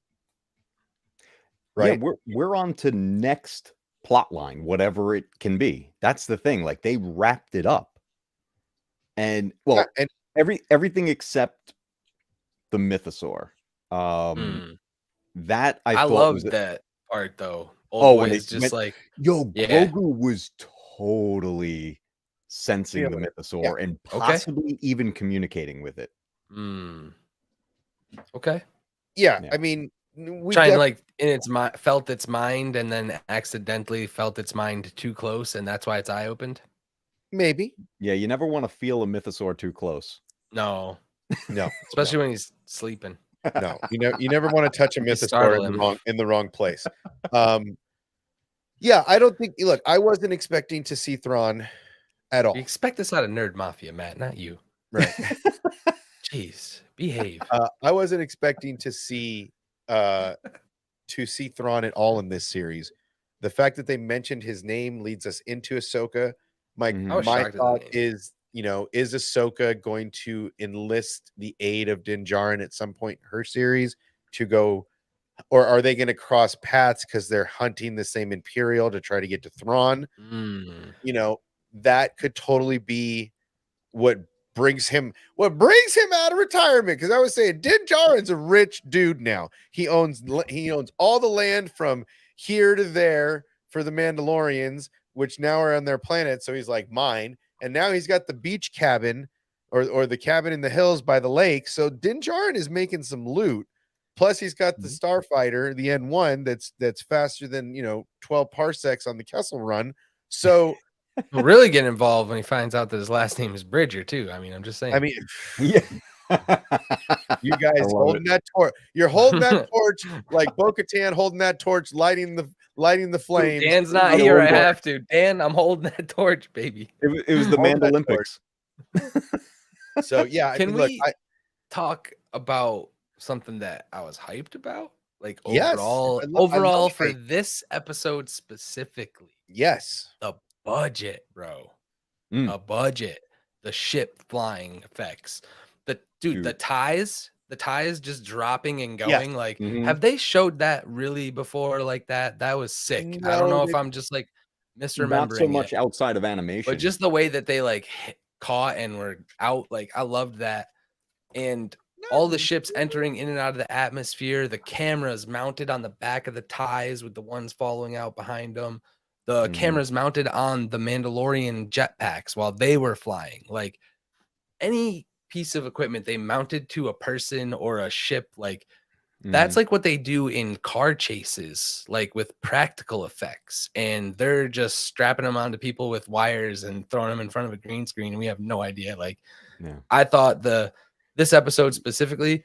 Right? Yeah, we're on to next plot line, whatever it can be. That's the thing. Like they wrapped it up. And well, and everything except the Mythosaur. That I thought love was that part though. when Boy is they just went, like Grogu was totally sensing the Mythosaur and possibly even communicating with it. Okay. Yeah. I mean, we trying like in its mind, felt its mind, and then accidentally felt its mind too close, and that's why its eye opened. Maybe. Yeah, you never want to feel a Mythosaur too close. No, No, especially when he's sleeping. No, you never want to touch a Mythosaur in the wrong place. Yeah, I don't think. Look, I wasn't expecting to see Thrawn at all. You expect this out of Nerd Mafia, Matt, not you. Right? Jeez, behave. I wasn't expecting to see Thrawn at all in this series. The fact that they mentioned his name leads us into Ahsoka. My thought is, is Ahsoka going to enlist the aid of Din Djarin at some point in her series to go, or are they going to cross paths because they're hunting the same Imperial to try to get to Thrawn? That could totally be what brings him out of retirement. Because I was saying Din Djarin's a rich dude now. He owns all the land from here to there for the Mandalorians, which now are on their planet. So he's like, mine. And now he's got the beach cabin or the cabin in the hills by the lake. So Din Djarin is making some loot. Plus he's got the Starfighter, the N1 that's faster than 12 parsecs on the Kessel Run. So he'll really get involved when he finds out that his last name is Bridger too. I mean, I'm just saying. I mean, yeah. You guys holding that torch. You're holding that torch like Bo-Katan holding that torch, lighting the flames. Dude, Dan's not here. I have to. Dan, I'm holding that torch, baby. It was the Mandalympics. So yeah, can we talk about something that I was hyped about? Like overall for this episode specifically. Yes. The budget, bro. A budget. The ship flying effects. The ties just dropping and going. Like, have they showed that really before like that? That was sick. No, I don't know if I'm just like misremembering. Not so much outside of animation, but just the way that they like caught and were out. Like, I loved that. And all the ships entering in and out of the atmosphere, the cameras mounted on the back of the ties with the ones following out behind them, the cameras mounted on the Mandalorian jetpacks while they were flying. Like, any piece of equipment they mounted to a person or a ship, like that's like what they do in car chases, like with practical effects, and they're just strapping them onto people with wires and throwing them in front of a green screen, and we have no idea. Like, I thought this episode specifically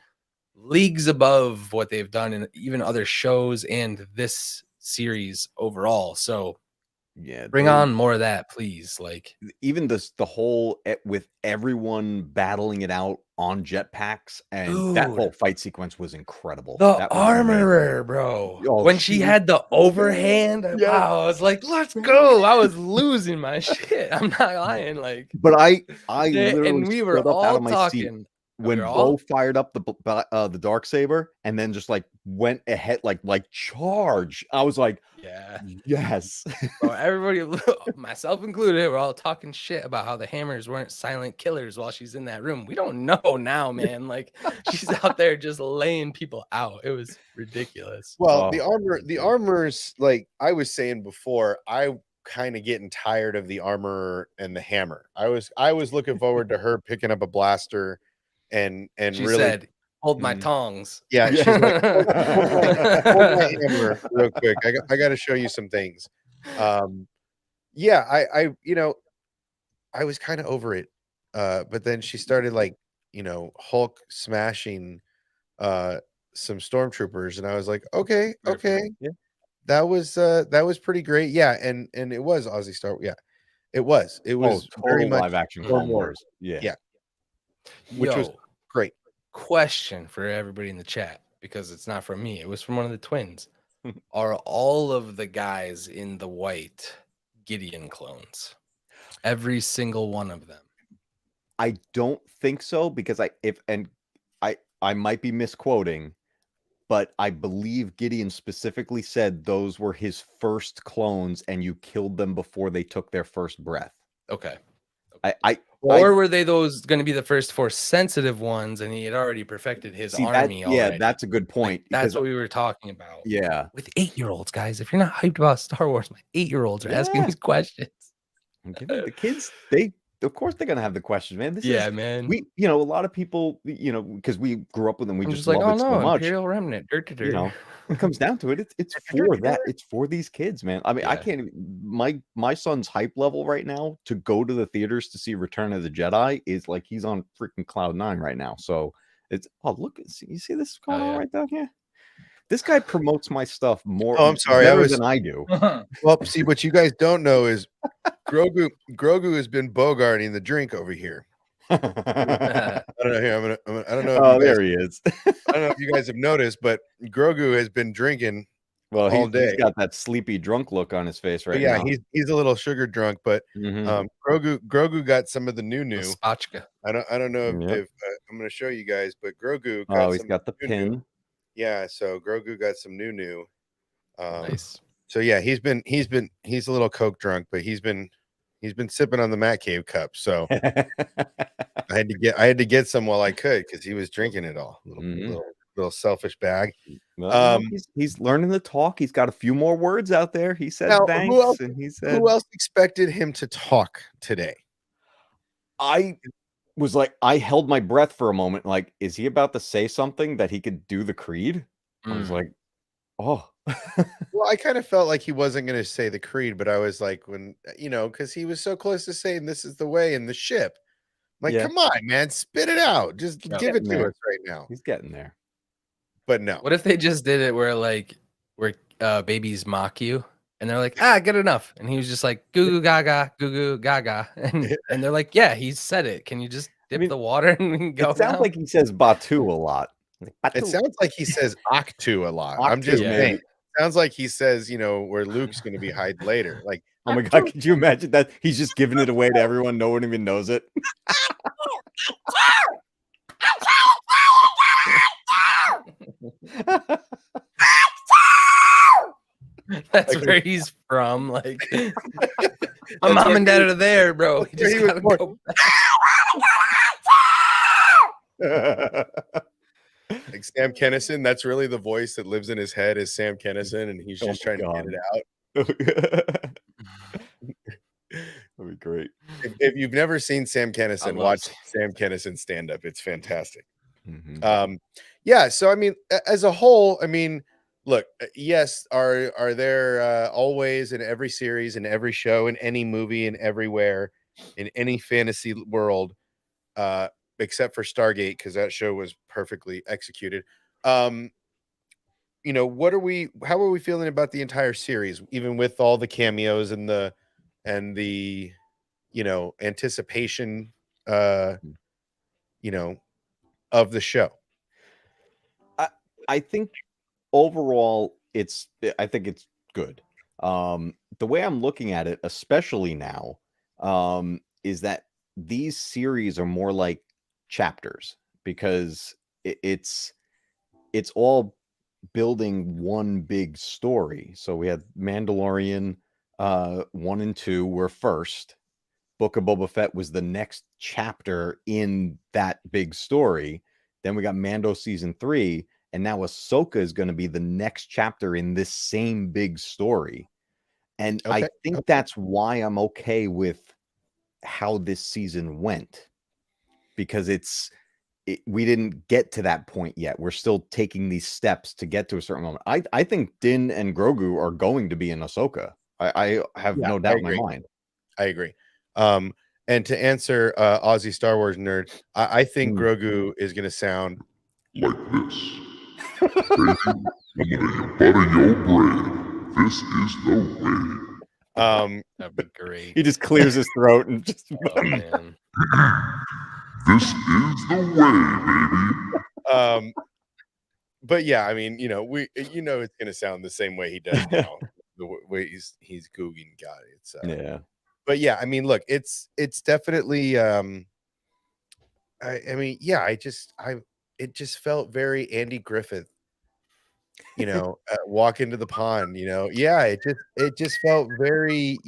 leagues above what they've done in even other shows and this series overall. So Yeah, Bring on more of that, please. Like, even the whole with everyone battling it out on jetpacks, and that dude, whole fight sequence was incredible. the That was amazing. armorer, bro. Oh, When she had the overhand, Yes. wow, I was like, let's go. I was losing my shit. I'm not lying. Like, But I yeah, literally and we were stood up out all of my seat talking. when were all- Bo fired up the dark saber and then just like went ahead like charge. I was like, Yeah. yes. Bro, everybody, myself included, we're all talking shit about how the hammers weren't silent killers while she's in that room. We don't know now, man. Like, she's out there just laying people out. It was ridiculous. Well, Oh, the armor's like I was saying before, I kind of getting tired of the armor and the hammer. I was looking forward to her picking up a blaster and She really said, hold my Mm. tongs. yeah, she's like hold my hammer real quick. I got to show you some things. Yeah, I you know, I was kind of over it. But then she started like, you know, Hulk smashing some stormtroopers and I was like, okay, okay. Yeah. That was pretty great. Yeah, and it was Aussie Star. Yeah, it was. It was very total much live action Clone Clone Wars. Wars. Yeah. Yeah. Which was Yo, great. question for everybody in the chat, because it's not from me. It was from one of the twins. Are all of the guys in the white Gideon clones? Every single one of them. I don't think so because I might be misquoting, but I believe Gideon specifically said those were his first clones and you killed them before they took their first breath. Okay. Or were they those going to be the first Force sensitive ones, and he had already perfected his army already? Yeah, that's a good point. Like, that's what we were talking about. Yeah. With 8-year-olds, guys. If you're not hyped about Star Wars, my 8-year-olds are asking Yeah. these questions. The kids, of course they're gonna have the questions, man. Man. We, a lot of people, because we grew up with them, we I'm just like, love oh it so no, much. Imperial Remnant. When it comes down to it, it's for that. It's for these kids, man. I mean, I Yeah. can't even, my son's hype level right now to go to the theaters to see Return of the Jedi is like he's on freaking cloud 9 right now. So it's look, you see this going on right down here? This guy promotes my stuff more. Oh, I'm sorry. Better than I do. Well, see, what you guys don't know is Grogu has been bogarting the drink over here. I don't know. Here, I don't know. Oh, there he is. I don't know if you guys have noticed, but Grogu has been drinking Well, all day. He's got that sleepy drunk look on his face right yeah, now. he's a little sugar drunk, but Grogu got some of the new. Spotchka. I don't know if I'm going to show you guys, but Grogu got Oh, he's got the pin. Yeah, so Grogu got some new. Nice. So yeah, he's a little coke drunk, but he's been sipping on the Matt Cave cup. So I had to get some while I could because he was drinking it all. Little selfish bag. He's learning to talk. He's got a few more words out there. He said thanks, who else expected him to talk today? I was like, I held my breath for a moment. Like, is he about to say something that he could do the creed? I was like, oh. Well, I kind of felt like he wasn't going to say the creed, but I was like, when because he was so close to saying "This is the way" in the ship. I'm like, come on, man, spit it out. Just give it to us right now. He's getting there. But no. What if they just did it where babies mock you and they're like, good enough, and he was just like goo goo gaga, goo goo gaga, and they're like, yeah, he said it. Can you just dip the water and go? It sounds like he says Batu a lot. It sounds like he says Octu a lot. I'm just saying. It sounds like he says, where Luke's going to be hide later. Like, oh my God, could you imagine that? He's just giving it away to everyone. No one even knows it. That's where he's from. Like, my mom and dad are there, bro. He just gotta go like Sam Kinison, that's really the voice that lives in his head is Sam Kinison, and he's just trying to get it out. That'd be great. If you've never seen Sam Kinison, watch Sam Kinison stand up. It's fantastic. Yeah. So I mean, as a whole, I mean, look, yes, are there always in every series, in every show, in any movie, in everywhere, in any fantasy world, except for Stargate, because that show was perfectly executed. what are we? How are we feeling about the entire series, even with all the cameos and the anticipation, Mm. you know, of the show? I think overall I think it's good. The way I'm looking at it, especially now, is that these series are more like chapters because it's all building one big story. So we had Mandalorian 1 and 2 were first. Book of Boba Fett was the next chapter in that big story. Then we got Mando season 3, and now Ahsoka is going to be the next chapter in this same big story. And I Okay. think that's why I'm okay with how this season went, because we didn't get to that point yet. We're still taking these steps to get to a certain moment. I think Din and Grogu are going to be in Ahsoka. I have Yeah, no I doubt in my agree. mind. I agree. And to answer Aussie Star Wars nerd, I think Grogu is going to sound like this. Baby, I'm gonna butter your bread. This is the way. That'd be great. He just clears his throat and just Oh man. This is the way, baby. But yeah, I mean, it's going to sound the same way he does now. The way he's googing God. It's yeah. But yeah, I mean, look, it's definitely I mean, yeah, it just felt very Andy Griffith, walk into the pond, yeah, it just felt very,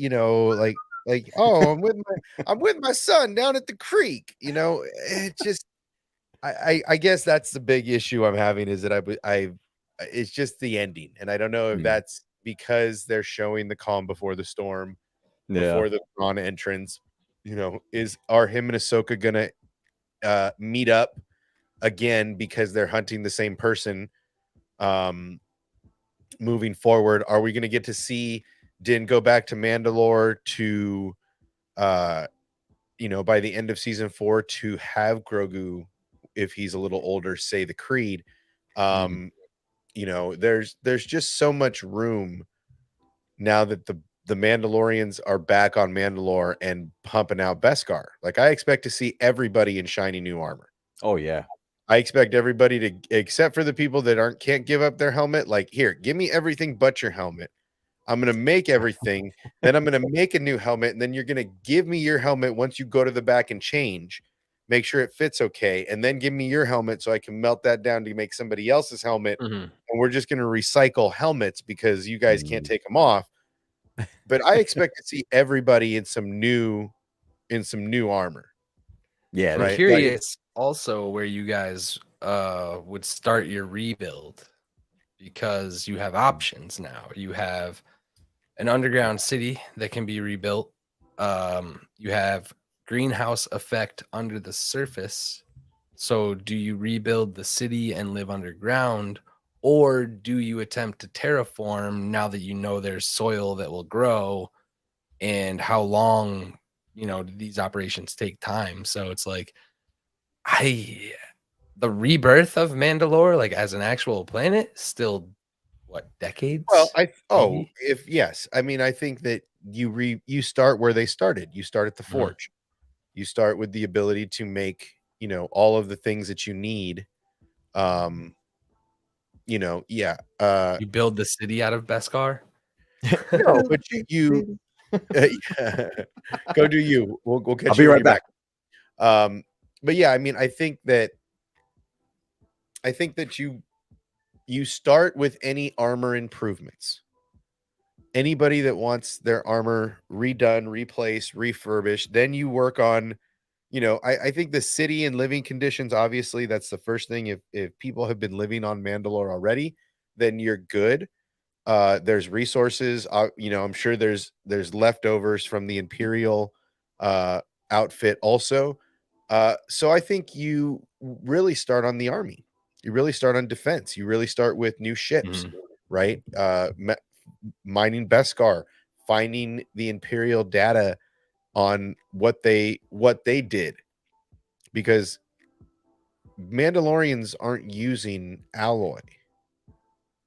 like, oh, I'm with my son down at the creek, it just I guess that's the big issue I'm having, is that I it's just the ending, and I don't know if that's because they're showing the calm before the storm, before the Thrawn entrance. Are him and Ahsoka gonna meet up again because they're hunting the same person moving forward? Are we gonna get to see Din go back to Mandalore to by the end of season 4 to have Grogu, if he's a little older, say the creed? There's just so much room now that the Mandalorians are back on Mandalore and pumping out Beskar. Like, I expect to see everybody in shiny new armor. Oh yeah. I expect everybody to, except for the people that can't give up their helmet. Like, here, give me everything but your helmet. I'm going to make everything. Then I'm going to make a new helmet. And then you're going to give me your helmet once you go to the back and change, make sure it fits okay. And then give me your helmet so I can melt that down to make somebody else's helmet. And we're just going to recycle helmets because you guys can't take them off. But I expect to see everybody in some new armor. Yeah. I'm right? curious also where you guys would start your rebuild, because you have options now. You have an underground city that can be rebuilt. You have greenhouse effect under the surface. So do you rebuild the city and live underground, or do you attempt to terraform now that you know there's soil that will grow? And how long, do these operations take time? So it's like, the rebirth of Mandalore, like as an actual planet, still what, decades? Well, maybe? I mean, I think that you start where they started. You start at the forge. You start with the ability to make, all of the things that you need. You build the city out of Beskar. No, but you go do you. We'll catch I'll be you when right you're back. But yeah, I mean, I think that you start with any armor improvements. Anybody that wants their armor redone, replaced, refurbished, then you work on, I think the city and living conditions, obviously, that's the first thing. If people have been living on Mandalore already, then you're good. There's resources, I'm sure there's leftovers from the Imperial outfit also. So I think you really start on the army. You really start on defense. You really start with new ships, right? Mining Beskar, finding the Imperial data on what they did, because Mandalorians aren't using alloy.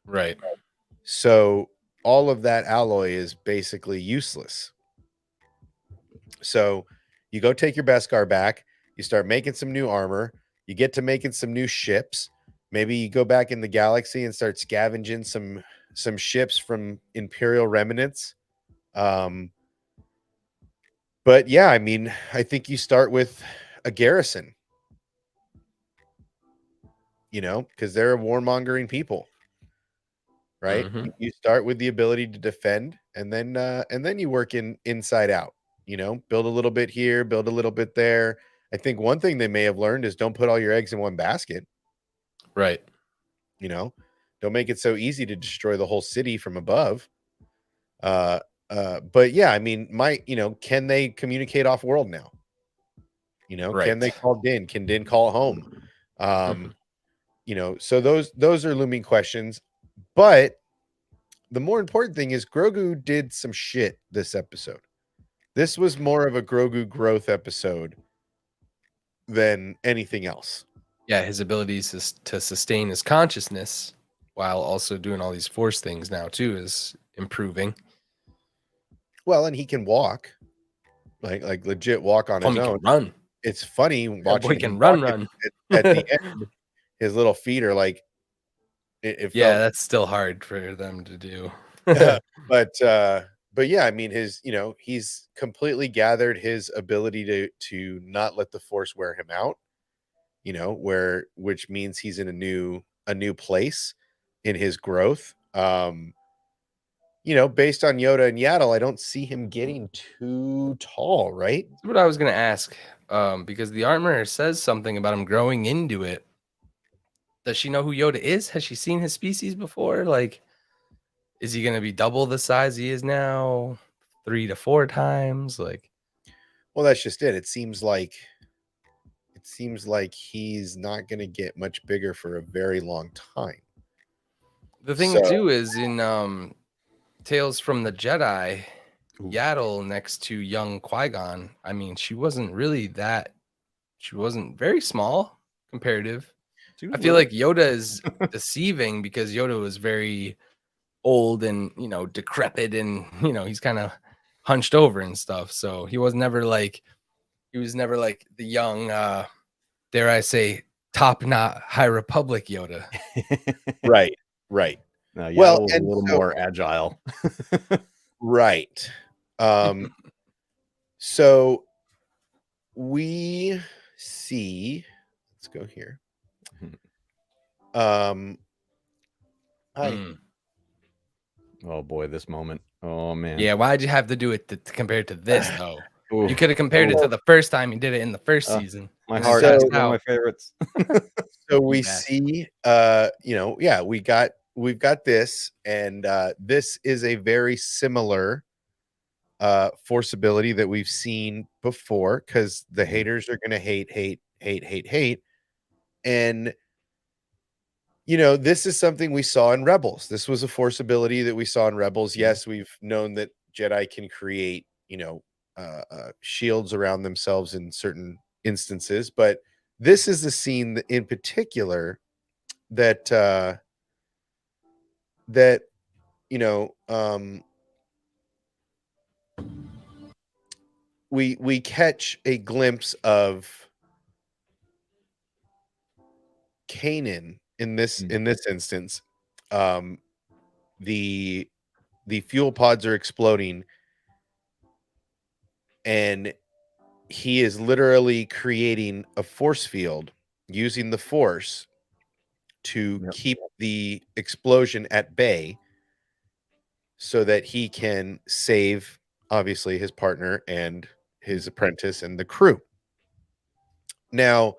Right. So all of that alloy is basically useless. So you go take your Beskar back, you start making some new armor, you get to making some new ships. Maybe you go back in the galaxy and start scavenging some ships from Imperial remnants. But yeah, I mean, I think you start with a garrison, because they're a warmongering people, right? Mhm. You start with the ability to defend, and then you work inside out. Build a little bit here, build a little bit there. I think one thing they may have learned is don't put all your eggs in one basket. Right. Don't make it so easy to destroy the whole city from above. But yeah, I mean, can they communicate off world now? Can they Right. call Din? Can Din call home? So those are looming questions. But the more important thing is Grogu did some shit this episode. This was more of a Grogu growth episode than anything else. Yeah, his abilities to sustain his consciousness while also doing all these force things now too is improving. Well, and he can walk, like legit walk on his Homie own. can run. It's funny That watching boy him can walk run. at the end. His little feet are like it Yeah, felt, that's still hard for them to do. but yeah, I mean, he's completely gathered his ability to not let the force wear him out. Which means he's in a new place in his growth. Based on Yoda and Yaddle, I don't see him getting too tall, right? That's what I was gonna ask. Because the armor says something about him growing into it. Does she know who Yoda is? Has she seen his species before? Like, is he gonna be double the size he is now? 3 to 4 times? Like, Well, that's just it. It seems like he's not going to get much bigger for a very long time. the thing So- too is in Tales from the Jedi, Ooh. Yaddle next to young Qui-Gon, I mean, she wasn't very small comparative. She was I feel little. like Yoda is deceiving because Yoda was very old and, decrepit and, he's kind of hunched over and stuff. So he was never like the young, dare I say, top knot High Republic Yoda. right. No, Well, Yaddle was a and little so- more agile. Right. So we see, let's go here. Hi. Mm. Oh boy, this moment. Oh man. Yeah, why'd you have to do it to compare it to this though? Ooh, You could have compared it to the first time you did it in the first season. my This heart is is So- one of my favorites. So we Bad. see we've got this, and this is a very similar force ability that we've seen before, because the haters are going to hate, and this is something we saw in Rebels. This was a force ability that we saw in Rebels. Yes, we've known that Jedi can create shields around themselves in certain instances, but this is the scene in particular that we catch a glimpse of Kanan in this instance. The fuel pods are exploding, and he is literally creating a force field using the force to Yep. keep the explosion at bay, so that he can save, obviously, his partner and his apprentice and the crew. Now,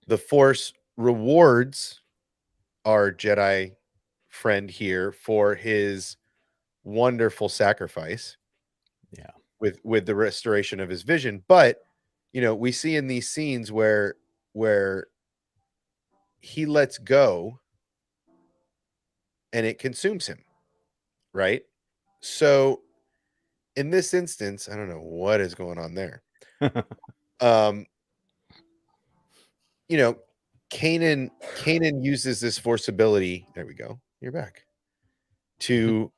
the force rewards our Jedi friend here for his wonderful sacrifice. Yeah. With the restoration of his vision. But we see in these scenes where he lets go and it consumes him, right? So in this instance, I don't know what is going on there. Kanan uses this force ability. There we go. You're back. to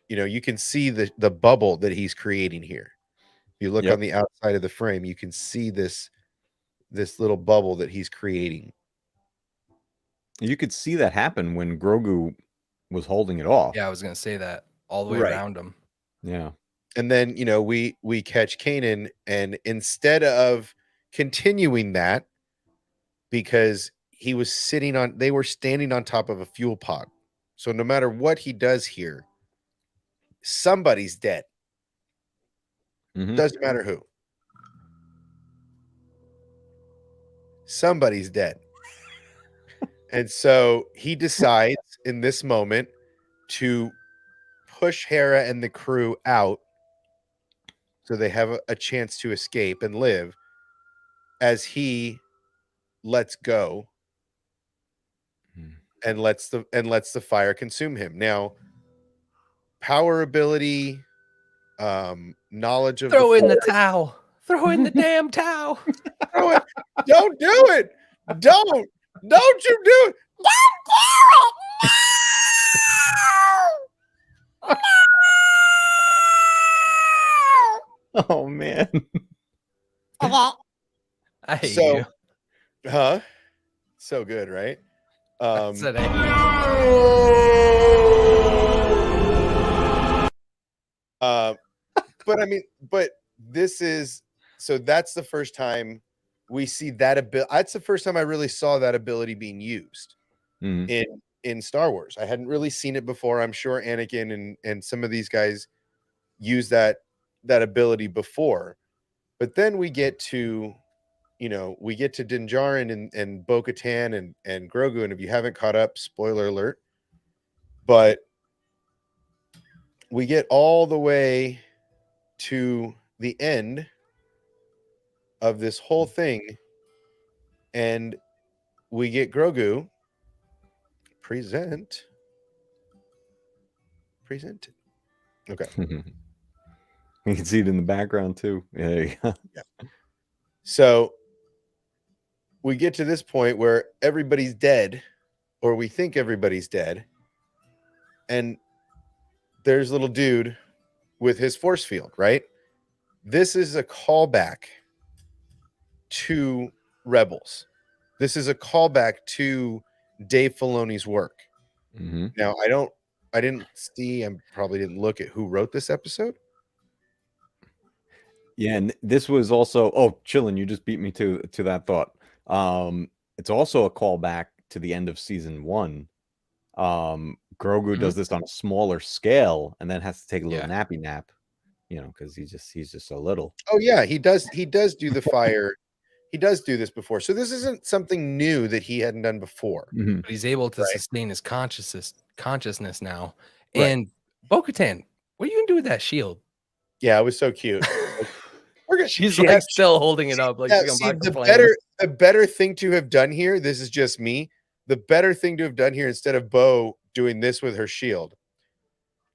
you can see the bubble that he's creating here. If you look Yep. on the outside of the frame, you can see this little bubble that he's creating. You could see that happen when Grogu was holding it off. Yeah, I was gonna say that all the way Right. around him. Yeah. And then we catch Kanan, and instead of continuing that, because they were standing on top of a fuel pod, so no matter what he does here, somebody's dead. Mhm. Doesn't matter who. Somebody's dead. And so he decides in this moment to push Hera and the crew out so they have a chance to escape and live, as he lets go Mhm. and lets the fire consume him. Now, power ability, knowledge of Throw in the Force- towel. Throw in the damn towel. throw it. Don't do it. Don't you do it. Oh man. I hate So- you. Huh? So good, right? I said I hate But I mean, this is that's the first time we see that ability. That's the first time I really saw that ability being used Mhm. in Star Wars. I hadn't really seen it before. I'm sure Anakin and some of these guys use that ability before, but then we get to Din Djarin and Bo-Katan and Grogu, and if you haven't caught up, spoiler alert, but we get all the way to the end of this whole thing, and we get Grogu presented. Okay. You can see it in the background too. Yeah, there you go. So we get to this point where everybody's dead, or we think everybody's dead, and there's little dude with his force field, right? This is a callback to Rebels. This is a callback to Dave Filoni's work. Mhm. Now, I didn't see, and probably didn't look at who wrote this episode. Yeah, and this was also Chillin, you just beat me to that thought. It's also a callback to the end of season 1. Grogu does this on a smaller scale and then has to take a little nappy nap, because he's just so little. Oh yeah, he does do the fire. He does do this before. So this isn't something new that he hadn't done before. Mhm. But he's able to Right. sustain his consciousness now. Right. And Bo-Katan, what are you gonna do with that shield? Yeah, it was so cute. She's she like has- still holding it up, like Yeah, she's see, gonna block the the flame. better thing to have done here, this is just me. The better thing to have done here, instead of Bo doing this with her shield,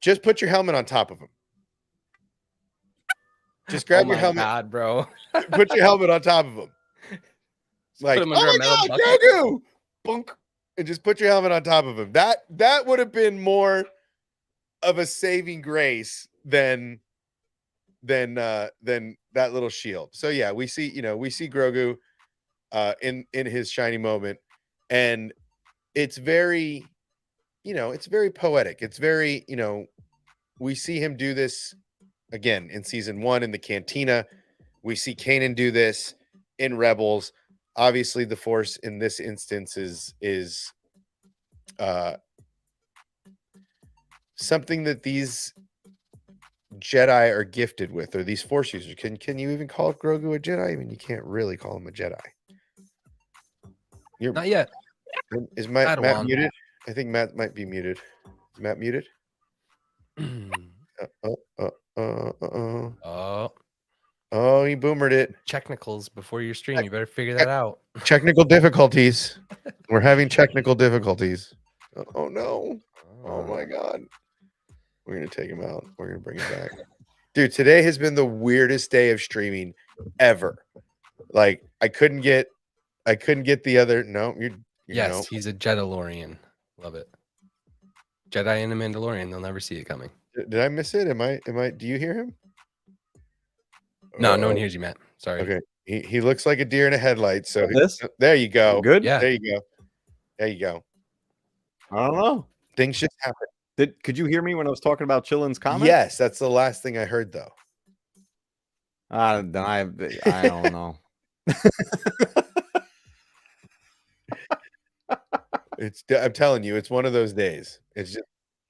just put your helmet on top of him. Just grab Oh your my helmet, God, bro. put your helmet on top of him. Like, him oh under a my metal God, bucket." Grogu! Bunk, and just put your helmet on top of him. That would have been more of a saving grace than that little shield. So yeah, we see Grogu in his shiny moment, and it's very it's very poetic. It's very we see him do this again in season 1 in the cantina. We see Kanan do this in Rebels. Obviously the Force in this instance is something that these Jedi are gifted with, or these Force users. Can you even call Grogu a Jedi? I mean, you can't really call him a Jedi. Not yet. Is Matt Padawan. muted? I think Matt might be muted. Is Matt muted? Oh, he boomered it. Technicals before your stream. You better figure that out. Technical difficulties. We're having technical difficulties. Oh no. Oh my God. We're going to take him out. We're going to bring him back. Dude, today has been the weirdest day of streaming ever. Like, I couldn't get the other. No, Yes, he's a Jedalorian. Love it. Jedi and the Mandalorian. They'll never see it coming. Did I miss it? Am I? Do you hear him? No, no one Uh-oh. hears you, Matt. Sorry. Okay. He looks like a deer in a headlight. So This? there you go. Good? Yeah. There you go. There you go. I don't know. Things just happen. Could you hear me when I was talking about Chillin's comment? Yes, that's the last thing I heard, though. Then I don't know. I'm telling you, it's one of those days. It's just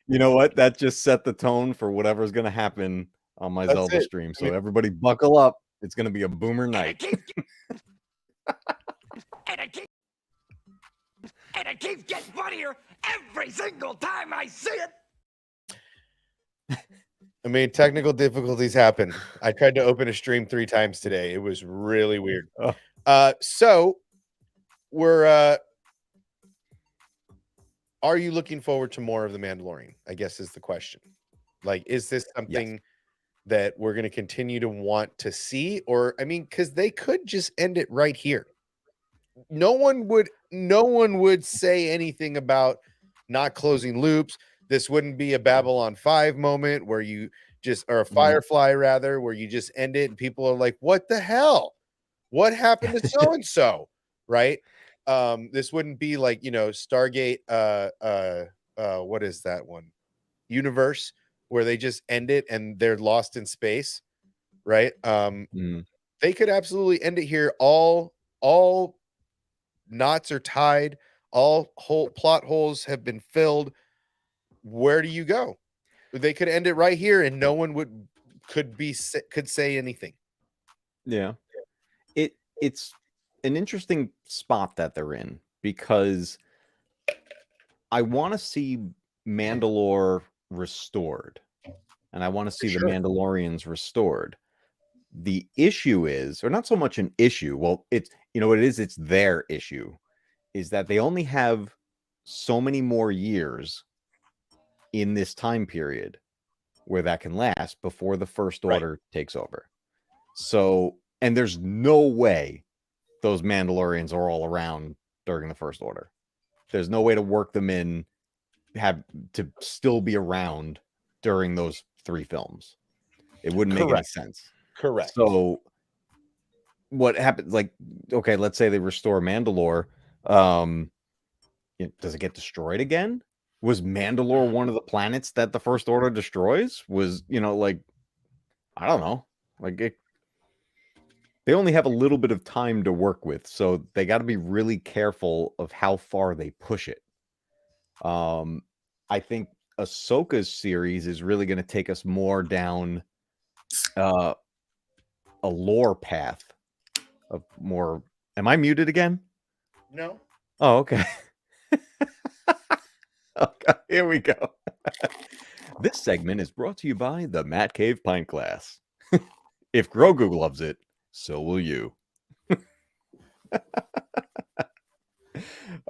You know what? That just set the tone for whatever's going to happen on my That's Zelda it. stream. I So mean- everybody buckle up. It's going to be a boomer night. And it keeps getting funnier every single time I see it. I mean, technical difficulties happen. I tried to open a stream 3 times today. It was really weird. Oh. So we're are you looking forward to more of The Mandalorian? I guess is the question. Like, is this something that we're going to continue to want to see? Or, I mean, because they could just end it right here. No one would say anything about not closing loops. This wouldn't be a Babylon 5 moment where you just, or a Firefly rather, where you just end it and people are like, what the hell? What happened to so and so? Right? This wouldn't be like, Stargate what is that one? Universe, where they just end it and they're lost in space, right? They could absolutely end it here. All knots are tied, all plot holes have been filled. Where do you go? They could end it right here and no one could say anything. Yeah. It's an interesting spot that they're in because I want to see Mandalore restored and I want to see the Mandalorians restored. The issue is, or not so much an issue, well, it's, what it is, it's their issue, is that they only have so many more years in this time period where that can last before the First Order takes over. So, and there's no way those Mandalorians are all around during the First Order. There's no way to work them in, have to still be around during those 3 films. It wouldn't make any sense. Correct. So what happens, like, okay, let's say they restore Mandalore. Does it get destroyed again? Was Mandalore one of the planets that the First Order destroys? Was, like, I don't know. Like, they only have a little bit of time to work with, so they got to be really careful of how far they push it. I think Ahsoka's series is really going to take us more down a lore path of more. Am I muted again? No. Oh, okay. Okay, here we go. This segment is brought to you by the Matt Cave Pint Glass. If Grogu loves it, so will you.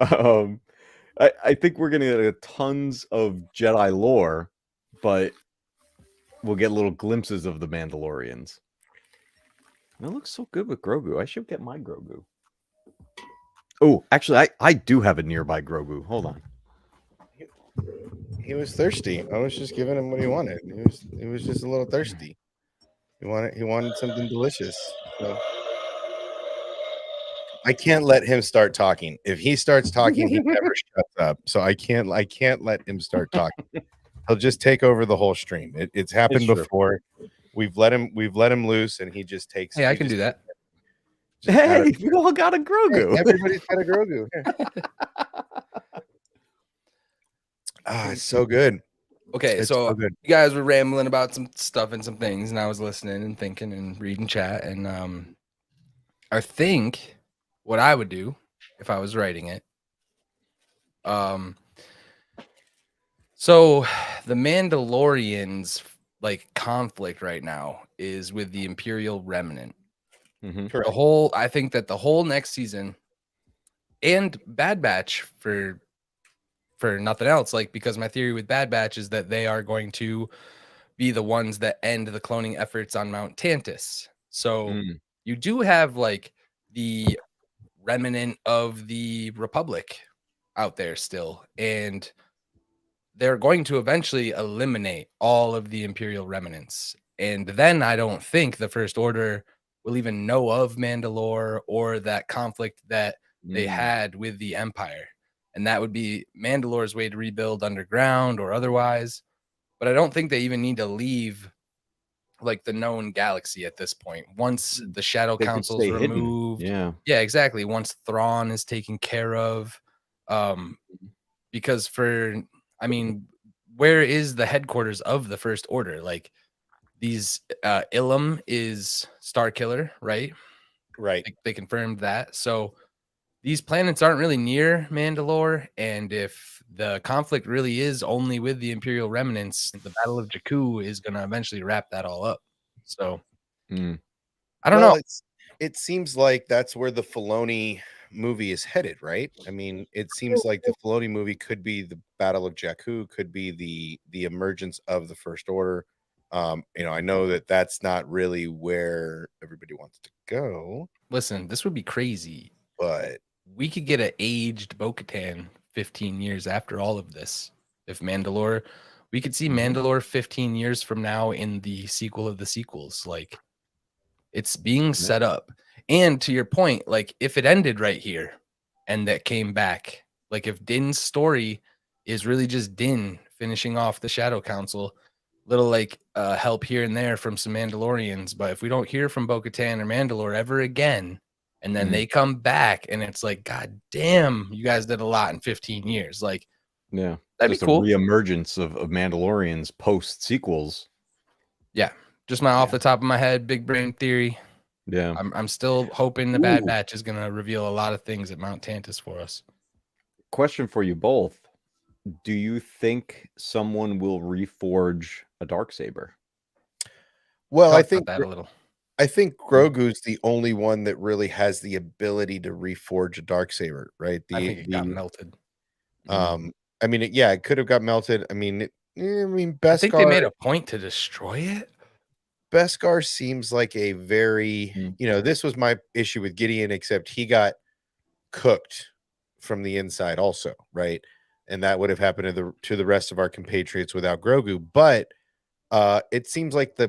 I think we're gonna get tons of Jedi lore, but we'll get little glimpses of the Mandalorians. And it looks so good with Grogu. I should get my Grogu. Oh, actually, I do have a nearby Grogu. Hold on. He was thirsty. I was just giving him what he wanted. He was just a little thirsty. He wanted something delicious. So I can't let him start talking. If he starts talking, he never shuts up. So I can't let him start talking. He'll just take over the whole stream. It's happened It's true. before. We've let him loose and he just takes. Hey, I can do that. Hey, we all got a Grogu. Everybody's got a Grogu. It's so good. Okay, It's so so good. you guys were rambling about some stuff and some things, and I was listening and thinking and reading chat, and I think what I would do if I was writing it. So the Mandalorians like conflict right now is with the Imperial Remnant. Correct. I think that the whole next season and Bad Batch for nothing else, like, because my theory with Bad Batch is that they are going to be the ones that end the cloning efforts on Mount Tantus. So you do have like the remnant of the Republic out there still, and they're going to eventually eliminate all of the Imperial remnants. And then I don't think the First Order will even know of Mandalore or that conflict that they Mm. had with the Empire. And that would be Mandalore's way to rebuild underground or otherwise. But I don't think they even need to leave like the known galaxy at this point. Once the Shadow They could Council's stay hidden. removed, Yeah. yeah, exactly. Once Thrawn is taken care of, because I mean, where is the headquarters of the First Order? Like these, Ilum is Starkiller, right? Right. They confirmed that. So these planets aren't really near Mandalore, and if the conflict really is only with the Imperial remnants, the Battle of Jakku is going to eventually wrap that all up. So Mm. I don't Well, know. it seems like that's where the Filoni movie is headed, right? I mean, it seems like the Filoni movie could be the Battle of Jakku, could be the emergence of the First Order. I know that that's not really where everybody wants to go, Listen, this would be crazy. but We could get an aged Bo-Katan 15 years after all of this. If Mandalore, we could see Mandalore 15 years from now in the sequel of the sequels. Like it's being set up. And to your point, like if it ended right here and that came back, like if Din's story is really just Din finishing off the Shadow Council, little like help here and there from some Mandalorians. But if we don't hear from Bo-Katan or Mandalore ever again, and then they come back and it's like, God damn, you guys did a lot in 15 years. Like, Yeah. that'd Just be cool. a reemergence of Mandalorians post sequels. Yeah. Just my off the top of my head, big brain theory. Yeah. I'm still hoping the Bad Ooh. Batch is going to reveal a lot of things at Mount Tantus for us. Question for you both. Do you think someone will reforge a Darksaber? well, Talk about that a little. I think Grogu's the only one that really has the ability to reforge a Darksaber, right? I think it got melted. I mean, it could have got melted. I mean, I think they made Beskar a point to destroy it. Beskar seems like a very, Mm. this was my issue with Gideon, except he got cooked from the inside also, right? And that would have happened to the rest of our compatriots without Grogu. But it seems like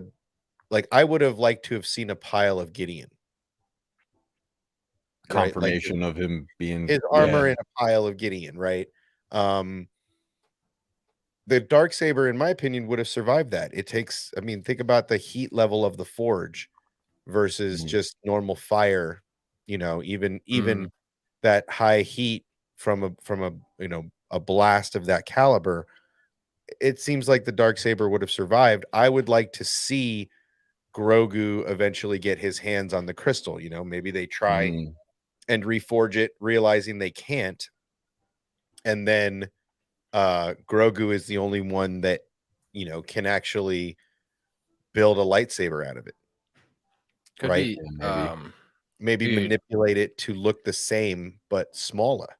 I would have liked to have seen a pile of Gideon. Right? Like Confirmation of him being his armor in a pile of Gideon, right? The Darksaber, in my opinion, would have survived that. It takes, I mean, think about the heat level of the forge versus just normal fire, even that high heat from a blast of that caliber. It seems like the Darksaber would have survived. I would like to see Grogu eventually get his hands on the crystal. Maybe they try and reforge it, realizing they can't, and then Grogu is the only one that can actually build a lightsaber out of it. Could right? be. Maybe Dude. manipulate it to look the same but smaller.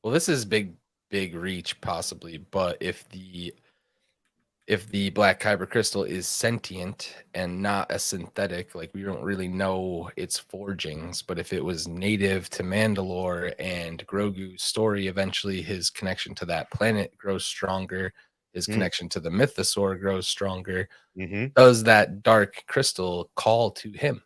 Well, this is big reach possibly, but if the Black Kyber crystal is sentient and not a synthetic, like we don't really know its forgings, but if it was native to Mandalore and Grogu's story, eventually his connection to that planet grows stronger, his connection to the mythosaur grows stronger. Does that dark crystal call to him?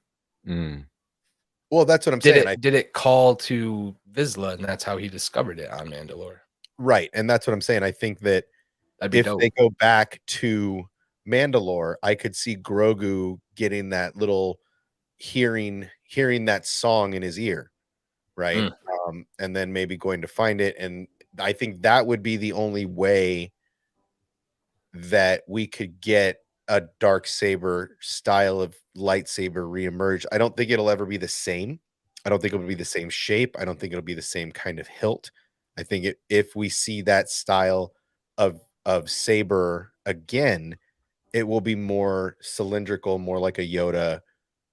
Well, that's what I'm saying. Did it call to Vizsla, and that's how he discovered it on Mandalore? Right, and that's what I'm saying. I think that That'd be if dope. they go back to Mandalore, I could see Grogu getting that little hearing that song in his ear, right? And then maybe going to find it. And I think that would be the only way that we could get a Darksaber style of lightsaber reemerge. I don't think it'll ever be the same. I don't think it'll be the same shape. I don't think it'll be the same kind of hilt. I think if we see that style of saber again, it will be more cylindrical, more like a Yoda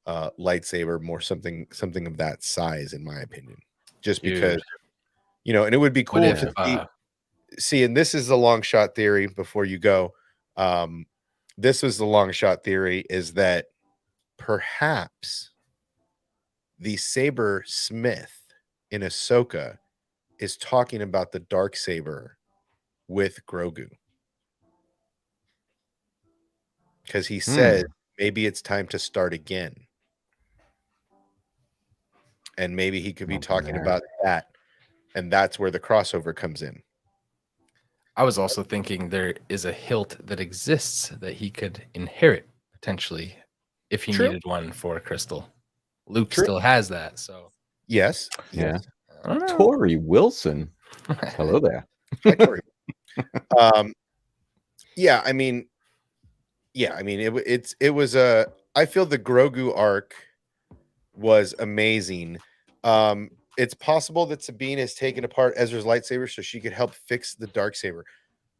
lightsaber, more something of that size, in my opinion. Just because, and it would be cool to see. And this is a long shot theory. Before you go, this was the long shot theory: is that perhaps the saber smith in Ahsoka is talking about the Darksaber with Grogu. Because he said maybe it's time to start again. And maybe he could be talking about that. And that's where the crossover comes in. I was also thinking there is a hilt that exists that he could inherit potentially if he True. needed one for Crystal. Luke True. still has that, so Yes. Yeah. Yes. I don't know. Tori Wilson. Hello there. Hi, Tori. Yeah, I mean, it was a. I feel the Grogu arc was amazing. It's possible that Sabine has taken apart Ezra's lightsaber so she could help fix the Darksaber.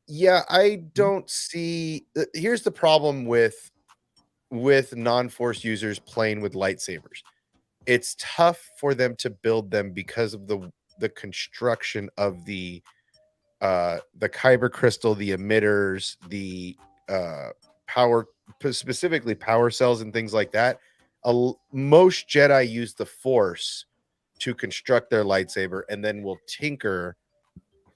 Yeah, I don't see. Here's the problem with non-Force users playing with lightsabers. It's tough for them to build them because of the construction of the kyber crystal, the emitters, the power, specifically power cells and things like that. Most Jedi use the Force to construct their lightsaber and then will tinker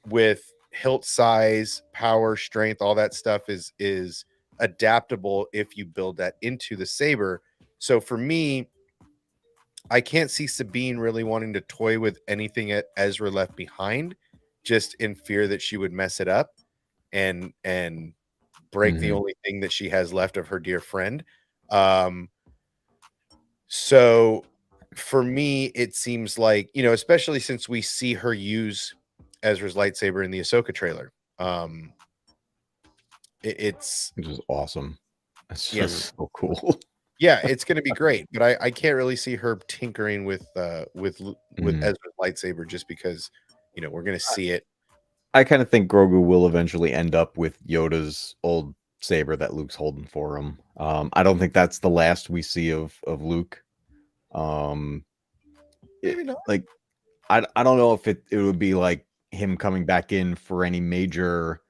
with hilt size, power, strength. All that stuff is adaptable if you build that into the saber. So for me, I can't see Sabine really wanting to toy with anything at Ezra left behind, just in fear that she would mess it up and break the only thing that she has left of her dear friend. So for me, it seems like, especially since we see her use Ezra's lightsaber in the Ahsoka trailer. It's Which is awesome. That's Yes. so cool. yeah, it's going to be great, but I can't really see her tinkering with Ezra's lightsaber just because we're going to see it. I kind of think Grogu will eventually end up with Yoda's old saber that Luke's holding for him. I don't think that's the last we see of Luke. Maybe not. Like, I don't know if it would be like him coming back in for any major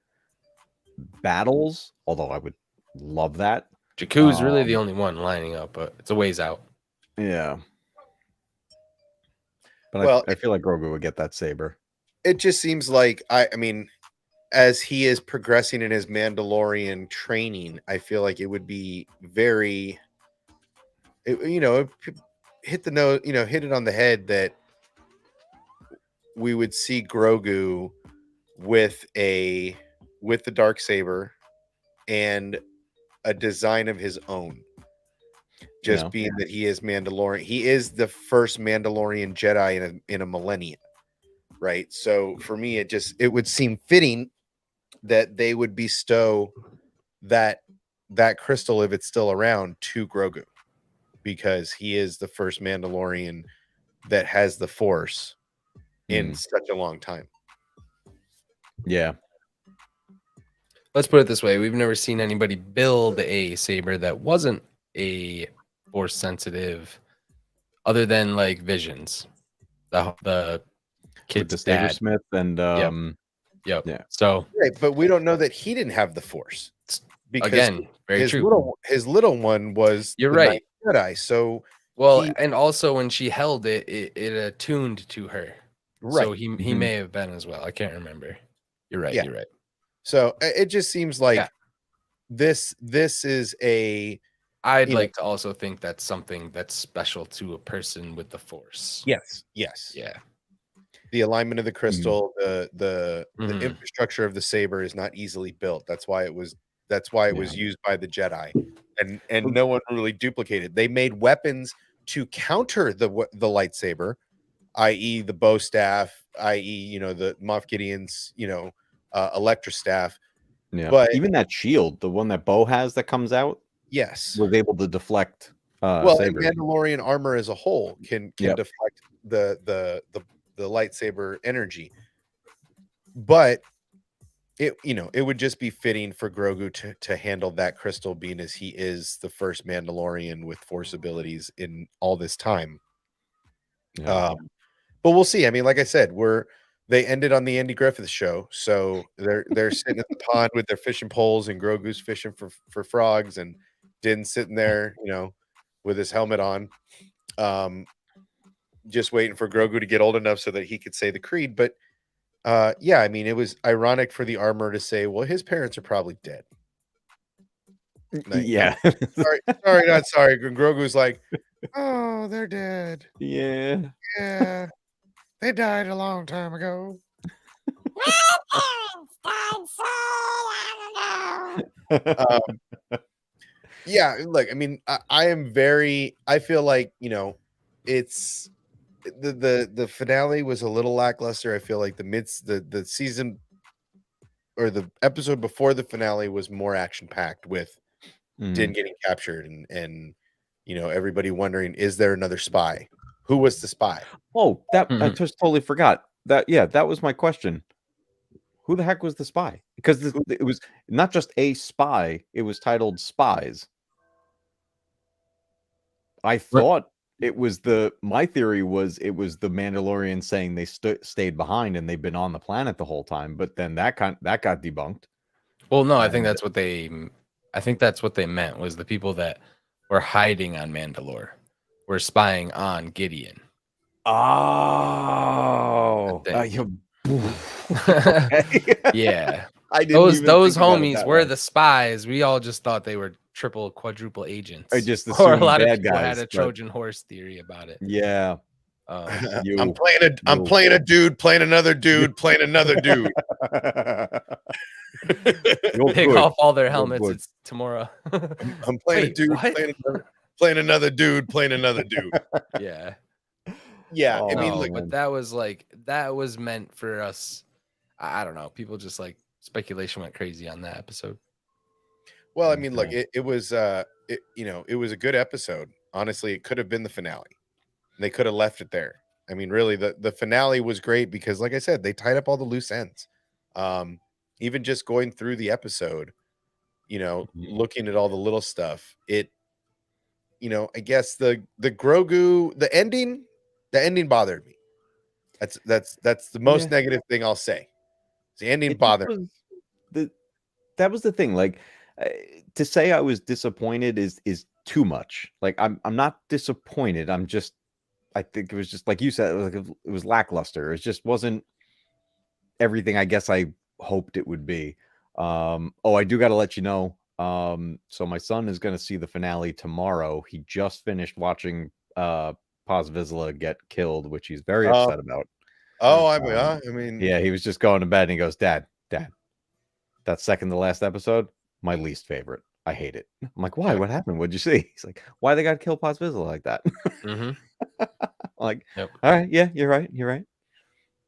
battles, although I would love that. Jakku's really the only one lining up, but it's a ways out. Yeah. But Well, I feel like Grogu would get that saber. It just seems like I mean, as he is progressing in his Mandalorian training, I feel like it would be very, hit the nose, hit it on the head that we would see Grogu with the Darksaber and a design of his own. Just being that he is Mandalorian, he is the first Mandalorian Jedi in a millennia, right? So for me, it would seem fitting that they would bestow that crystal, if it's still around, to Grogu, because he is the first Mandalorian that has the Force in such a long time. Yeah. Let's put it this way. We've never seen anybody build a saber that wasn't a Force sensitive other than like Visions. The kid's With the dad. Sabersmith and Yep. Yeah. So Right, but we don't know that he didn't have the Force, because again, very his true. little one was You're the right. Night Jedi. So Well, and also when she held it, it attuned to her. right. So he may have been as well. I can't remember. You're right. Yeah. You're right. So it just seems like this is a. I'd like to also think that's something that's special to a person with the Force. Yes. Yeah. The alignment of the crystal, the infrastructure of the saber is not easily built. That's why it was used by the Jedi, and no one really duplicated. They made weapons to counter the lightsaber, i.e. the bow staff, i.e. the Moff Gideon's Electra staff. Yeah. But even that shield, the one that Bo has that comes out, yes, was able to deflect and sabers. Mandalorian armor as a whole can deflect the lightsaber energy. But it would just be fitting for Grogu to handle that crystal, being as he is the first Mandalorian with Force abilities in all this time. Yeah. But we'll see. I mean, like I said, they ended on the Andy Griffith show, so they're sitting at the pond with their fishing poles, and Grogu's fishing for frogs, and Din's sitting there, with his helmet on, just waiting for Grogu to get old enough so that he could say the creed. But yeah, I mean, it was ironic for the armor to say, well, his parents are probably dead. Like, Yeah. sorry, not sorry. And Grogu's like, oh, they're dead. Yeah. Yeah, they died a long time ago. Um, yeah, look, I mean, I am very. I feel like it's the finale was a little lackluster. I feel like the season or the episode before the finale was more action packed with Din getting captured and everybody wondering, is there another spy? Who was the spy? Oh, that I Mhm. just totally forgot. That was my question. Who the heck was the spy? Because it was not just a spy, it was titled Spies. I thought it was my theory was it was the Mandalorian saying they stayed behind and they've been on the planet the whole time, but then that got debunked. Well, no, I think And- that's what they. I think that's what they meant was the people that were hiding on Mandalore were spying on Gideon. Oh, thing. okay. Yeah, I didn't those even those think about it homies that were way. the spies. We all just thought they were triple, quadruple agents. I just or a assumed lot of bad people had guys, a but- Trojan horse theory about it. Yeah. I'm playing a dude, playing another dude, playing another dude. You're Take good. off all their You're helmets. good. It's tomorrow. I'm playing a Wait, dude, what? playing another dude, playing another dude. Yeah. Yeah, I Oh, mean, No, look, but that was meant for us. I don't know. People just like speculation went crazy on that episode. well, I mean, look, Okay. it was it was a good episode. Honestly, it could have been the finale. They could have left it there. I mean, really, the finale was great because, like I said, they tied up all the loose ends. Even just going through the episode, looking at all the little stuff, I guess the Grogu, the ending bothered me. That's the most Yeah. negative thing I'll say. The ending It just bothered. that was the thing. Like to say I was disappointed is too much. Like I'm not disappointed. I think it was just like you said, it was lackluster. It just wasn't everything I guess I hoped it would be. Oh, I do got to let you know. So my son is going to see the finale tomorrow. He just finished watching Paz Vizsla get killed, which he's very Oh. upset about. Oh, I mean, Yeah, he was just going to bed and he goes, Dad, that second to last episode, my least favorite. I hate it. I'm like, why? What happened? What'd you see? He's like, why they got to kill Paz Vizsla like that? Mm-hmm. Like, Yep. all right, yeah, you're right.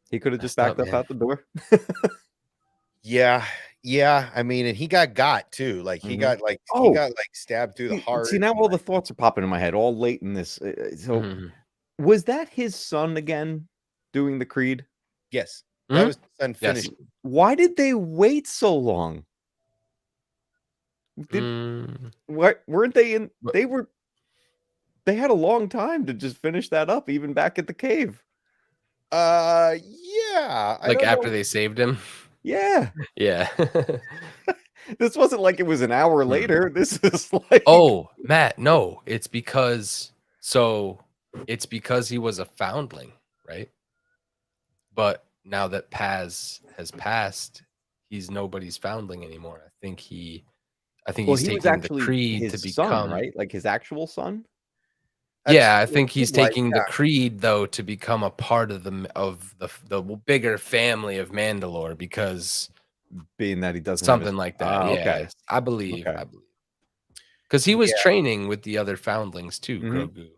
He could have just Messed backed up, up man. out the door. yeah. I mean, and he got too. Like he Mhm. got like Oh. he got like stabbed through the heart. See, now and, all the like, thoughts are popping in my head all late in this. So, Mhm. was that his son again doing the creed? yes, Mhm. that was the son Yes. finished. Why did they wait so long? Weren't they in? But- They had a long time to just finish that up, even back at the cave. Yeah. I Like don't after know. they saved him. Yeah, Yeah. this wasn't like it was an hour later. This is like, Oh, Matt, no. It's because he was a foundling, right? But now that Paz has passed, he's nobody's foundling anymore. I think he's well, taking he was the actually creed his to son, become right? Like his actual son. Yeah, I That's- think he's like, taking yeah. the creed though to become a part of the bigger family of Mandalore because Being that he doesn't have his- something like that. Ah, Yeah, okay. I believe. Okay. Because he was Yeah. training with the other foundlings too, Mhm. Grogu.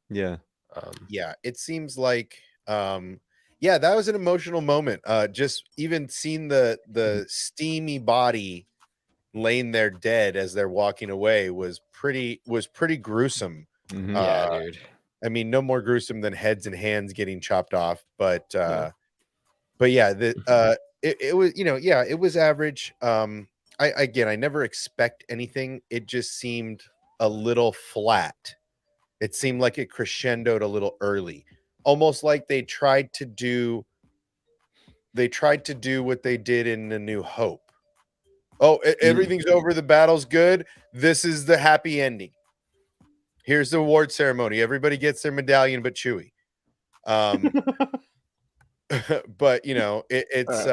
Yeah. Yeah, it seems like yeah, that was an emotional moment. Just even seeing the steamy body laying there dead as they're walking away was pretty gruesome. Mhm. Yeah, dude. I mean, no more gruesome than heads and hands getting chopped off, but yeah, it was, yeah, it was average. I never expect anything. It just seemed a little flat. It seemed like it crescendoed a little early, almost like they tried to do what they did in A New Hope. Oh, everything's over. The battle's good. This is the happy ending. Here's the award ceremony. Everybody gets their medallion, but Chewie. but you know, it's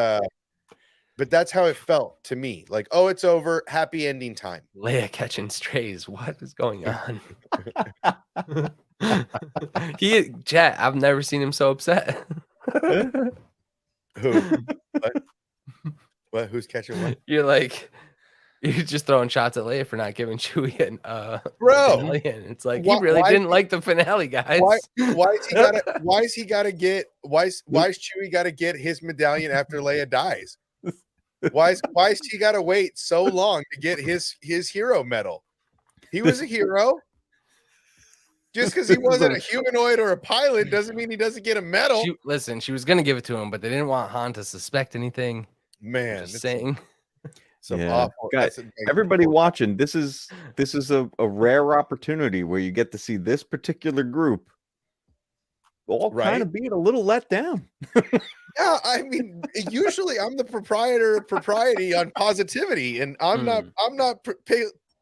but that's how it felt to me. Like, oh, it's over, happy ending time. Leia catching strays. What is going on? Chat, I've never seen him so upset. Who? What? Who's catching what? You're just throwing shots at Leia for not giving Chewie an Bro, finale in. It's like why- he really why didn't he- like the finale, guys. Why is he gotta get why is Chewie gotta get his medallion after Leia dies? Why is he gotta wait so long to get his hero medal? He was a hero. Just because he wasn't a humanoid or a pilot doesn't mean he doesn't get a medal. She was gonna give it to him, but they didn't want Han to suspect anything. Man, Just that's saying. some Yeah. awful. Guys, everybody watching, this is a rare opportunity where you get to see this particular group all Right. kind of being a little let down. Yeah, I mean, usually I'm the proprietor of propriety on positivity, and I'm not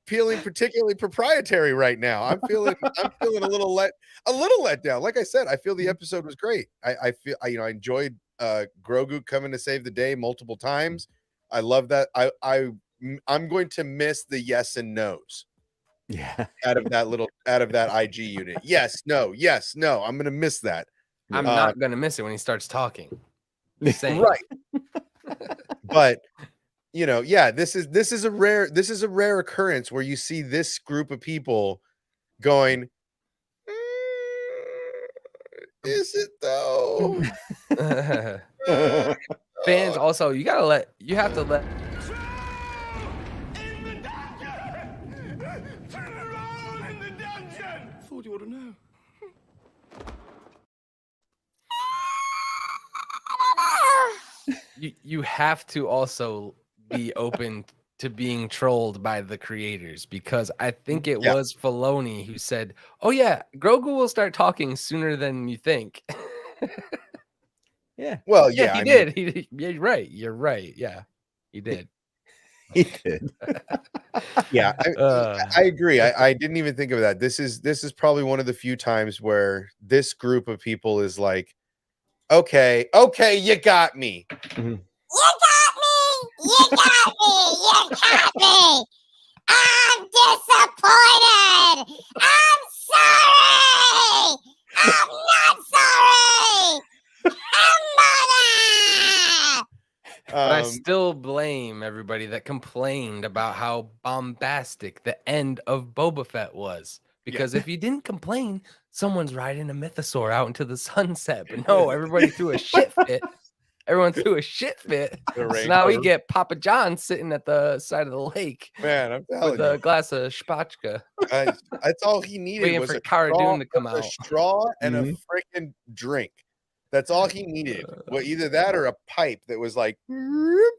feeling particularly proprietary right now. I'm feeling a little let down. Like I said, I feel the episode was great. I feel I enjoyed Grogu coming to save the day multiple times. I love that. I'm going to miss the yes and no's Yeah. out of that IG unit. Yes, no. I'm gonna miss that. I'm not gonna miss it when he starts talking. Just saying. Right. But yeah, this is a rare occurrence where you see this group of people going, is it though? Fans also, you have to let Thought you ought to know. you have to also be open to being trolled by the creators, because I think it was Filoni who said, "Oh yeah, Grogu will start talking sooner than you think." Yeah. Well, Yeah, yeah, he did. You're right. You're right. Yeah, he did. He did. Yeah, I agree. I didn't even think of that. This is probably one of the few times where this group of people is like, okay, you got me. You got me. I'm disappointed. I'm sorry. I'm not sorry. But I still blame everybody that complained about how bombastic the end of Boba Fett was. Because if you didn't complain, someone's riding a mythosaur out into the sunset. But no, everybody threw a shit fit. Everyone threw a shit fit. So now we get Papa John sitting at the side of the lake Man, I'm telling with you, a glass of spatchka. that's all he needed Waiting was for a Cara straw, Dune to come a out. straw and a freaking drink. That's all he needed. Well, either that or a pipe that was like,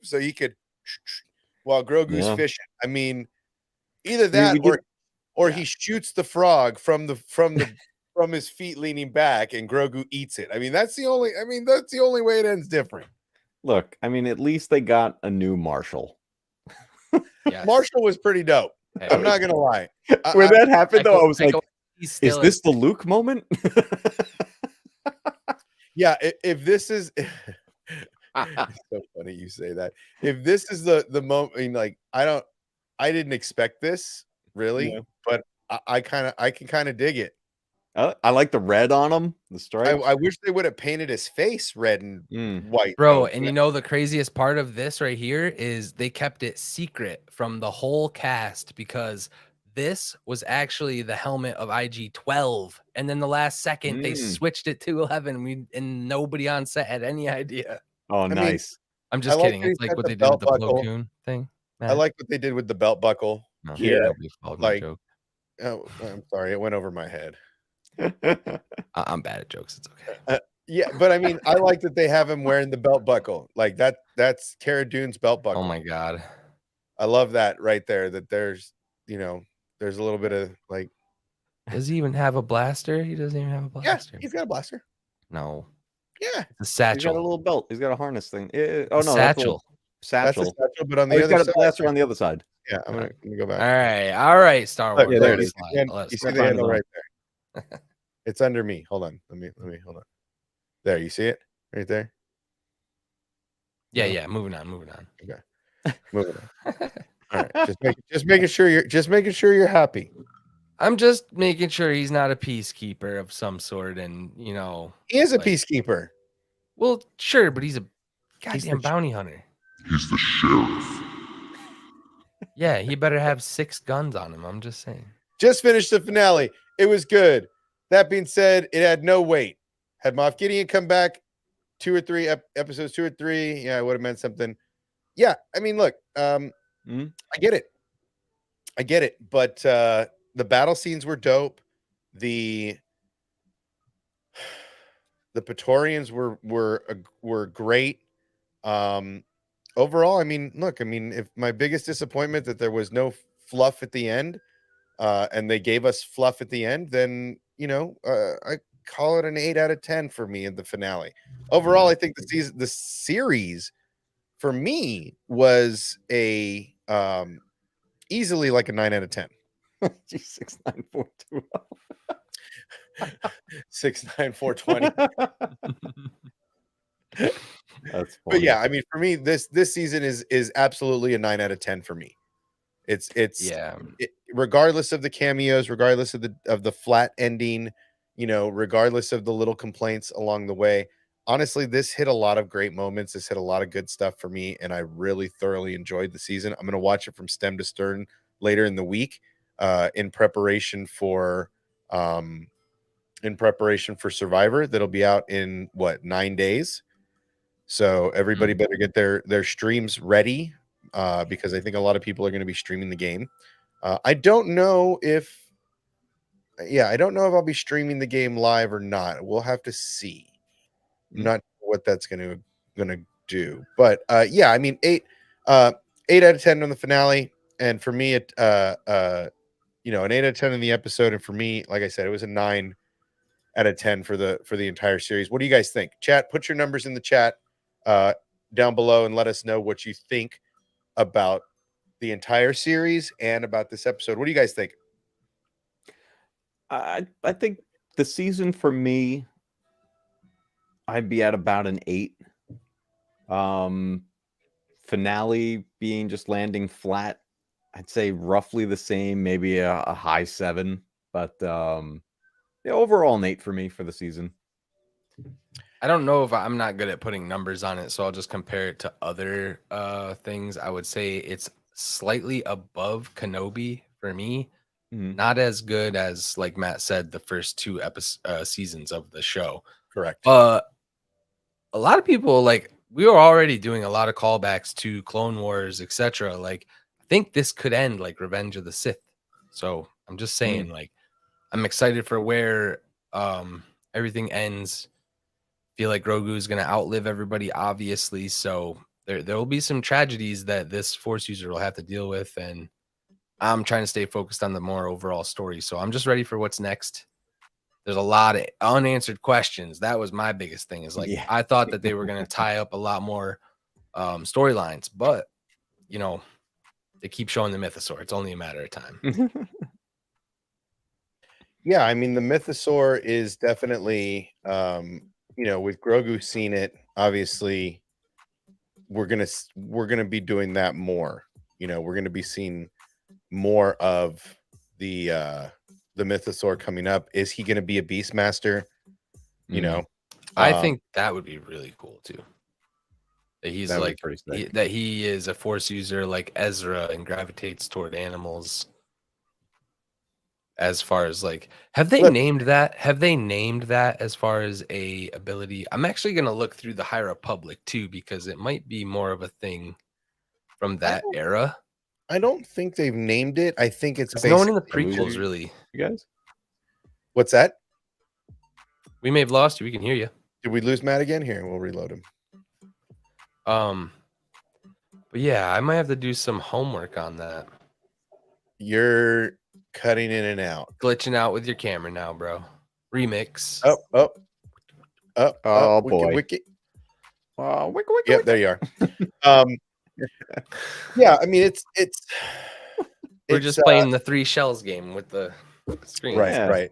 so he could, while Grogu's fishing. I mean, either that or he shoots the frog from his feet leaning back, and Grogu eats it. I mean, that's the only way it ends different. Look, I mean, at least they got a new Marshall. Yes. Marshall was pretty dope. I'm not gonna lie. When that happened, though, I was like, is "Is this the Luke moment?" Yeah, if this is it's so funny you say that. If this is the moment, I mean, like I didn't expect this really, but I can kind of dig it. I like the red on him, the stripes. I wish they would have painted his face red and white, Bro. though. And you know the craziest part of this right here is they kept it secret from the whole cast, because this was actually the helmet of IG-12, and then the last second they switched it to 11. And nobody on set had any idea. Oh, nice. I'm just kidding. It's like what they did with the Plo Koon thing. I like what they did with the belt buckle. No, here. nobody followed my Like, joke. oh, I'm sorry, it went over my head. I'm bad at jokes. It's okay. Yeah, but I mean, I like that they have him wearing the belt buckle. Like that's Cara Dune's belt buckle. Oh my god. I love that right there. That there's there's a little bit of like. Does he even have a blaster? He doesn't even have a blaster. Yeah, he's got a blaster. No. Yeah, It's a He's satchel. got a little belt. He's got a harness thing. Oh no, satchel. that's a little satchel. That's a satchel, but on the He's other got a side, blaster on the other side. Yeah, I'm gonna go back. All right, Star Wars. Look, Yeah, there it you is. see the handle right there. It's under me. Hold on. Let me hold on. There, you see it right there? Yeah. Moving on. Moving on. All right, just making sure you're happy. I'm just making sure he's not a peacekeeper of some sort, and He is a like- peacekeeper. Well, sure, but he's a He's the goddamn bounty hunter. He's the sheriff. Yeah, he better have 6 guns on him. I'm just saying. Just finished the finale. It was good. That being said, it had no weight. Had Moff Gideon come back 2 or 3 episodes, 2 or 3, yeah, it would have meant something. Yeah, I mean, look, Mhm. I get it, but the battle scenes were dope. The Praetorians were great. Overall, I mean, look, if my biggest disappointment that there was no fluff at the end, and they gave us fluff at the end, then I call it an 8 out of 10 for me in the finale. Overall, I think the series for me was a easily like a 9 out of 10. G69420. 69420. That's funny. But yeah, I mean, for me, this season is absolutely a 9 out of 10 for me. It's regardless of the cameos, regardless of the flat ending, regardless of the little complaints along the way. Honestly, this hit a lot of great moments. This hit a lot of good stuff for me, and I really thoroughly enjoyed the season. I'm going to watch it from stem to stern later in the week, in preparation for Survivor. That'll be out in 9 days. So everybody better get their streams ready, because I think a lot of people are going to be streaming the game. I don't know if I'll be streaming the game live or not. We'll have to see. I'm not sure what that's going to do, but yeah, I mean, 8 out of 10 on the finale, and for me, it an 8 out of 10 in the episode, and for me, like I said, it was a 9 out of 10 for the entire series. What do you guys think? Chat, put your numbers in the chat down below and let us know what you think about the entire series and about this episode. What do you guys think? I think the season for me, I'd be at about an 8. Finale being just landing flat, I'd say roughly the same, maybe a high 7, but yeah, overall an 8 for me for the season. I don't know if I'm not good at putting numbers on it, so I'll just compare it to other things. I would say it's slightly above Kenobi for me. Not as good as, like Matt said, the first 2 seasons of the show. Correct. A lot of people, like, we were already doing a lot of callbacks to Clone Wars, etc. Like, I think this could end like Revenge of the Sith. So I'm just saying, like, I'm excited for where everything ends. Feel like Grogu is going to outlive everybody, obviously. So there will be some tragedies that this Force user will have to deal with, and I'm trying to stay focused on the more overall story. So I'm just ready for what's next. There's a lot of unanswered questions. That was my biggest thing. Is like, I thought that they were going to tie up a lot more storylines, but they keep showing the Mythosaur. It's only a matter of time. Yeah, I mean, the Mythosaur is definitely, with Grogu seeing it, obviously, we're gonna be doing that more. We're gonna be seeing more of the Mythosaur coming up. Is he gonna be a Beastmaster? I think that would be really cool too. That he's That would be like pretty sick. that he is a Force user like Ezra and gravitates toward animals. As far as like, have they named that? Have they named that as far as a ability? I'm actually gonna look through the High Republic too, because it might be more of a thing from that era. I don't think they've named it. I think it's No one in the basically- prequels really. You guys? What's that? We may have lost you. We can hear you. Did we lose Matt again? Here, we'll reload him. But yeah, I might have to do some homework on that. You're cutting in and out. Glitching out with your camera now, bro. Remix. Oh, boy. Wiki. Yep, Yep, there you are. Yeah, I mean, it's We're just playing the 3 shells game with the screen. right.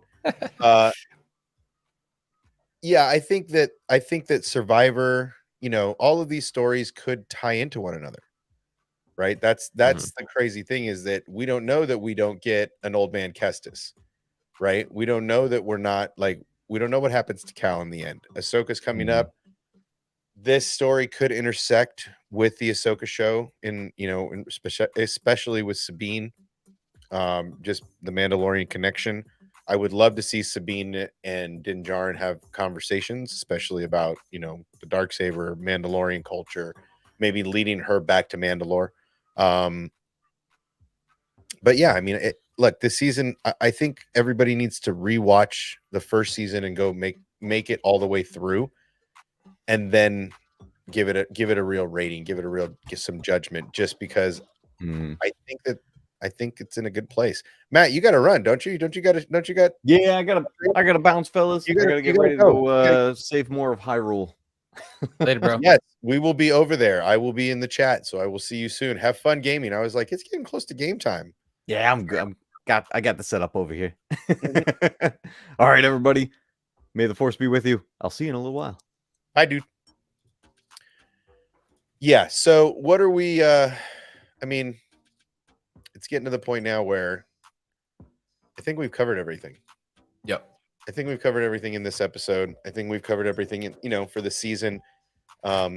Yeah, I think that Survivor you know, all of these stories could tie into one another, right? That's the crazy thing, is that we don't know that we don't get an old man Kestis, right? We don't know that we're not like, we don't know what happens to Cal in the end. Ahsoka's coming up. This story could intersect with the Ahsoka show in, you know, especially with Sabine, just the Mandalorian connection. I would love to see Sabine and Din Djarin have conversations, especially about, you know, the Darksaber, Mandalorian culture, maybe leading her back to Mandalore. But yeah, I mean, look, this season, I think everybody needs to rewatch the first season and go make it all the way through, and then give it a real rating, get some judgment, just because I think it's in a good place. Matt, you got to run, don't you? Don't you got? Yeah, I gotta bounce, fellas. I gotta get ready to go save more of Hyrule. Later, bro. Yes, we will be over there. I will be in the chat, so I will see you soon. Have fun gaming. I was like, it's getting close to game time. Yeah, I'm good. I got the setup over here. All right, everybody. May the force be with you. I'll see you in a little while. Bye, dude. Yeah, so what are we I mean, it's getting to the point now where I think we've covered everything. Yep. I think we've covered everything in this episode. I think we've covered everything in, you know, for the season. I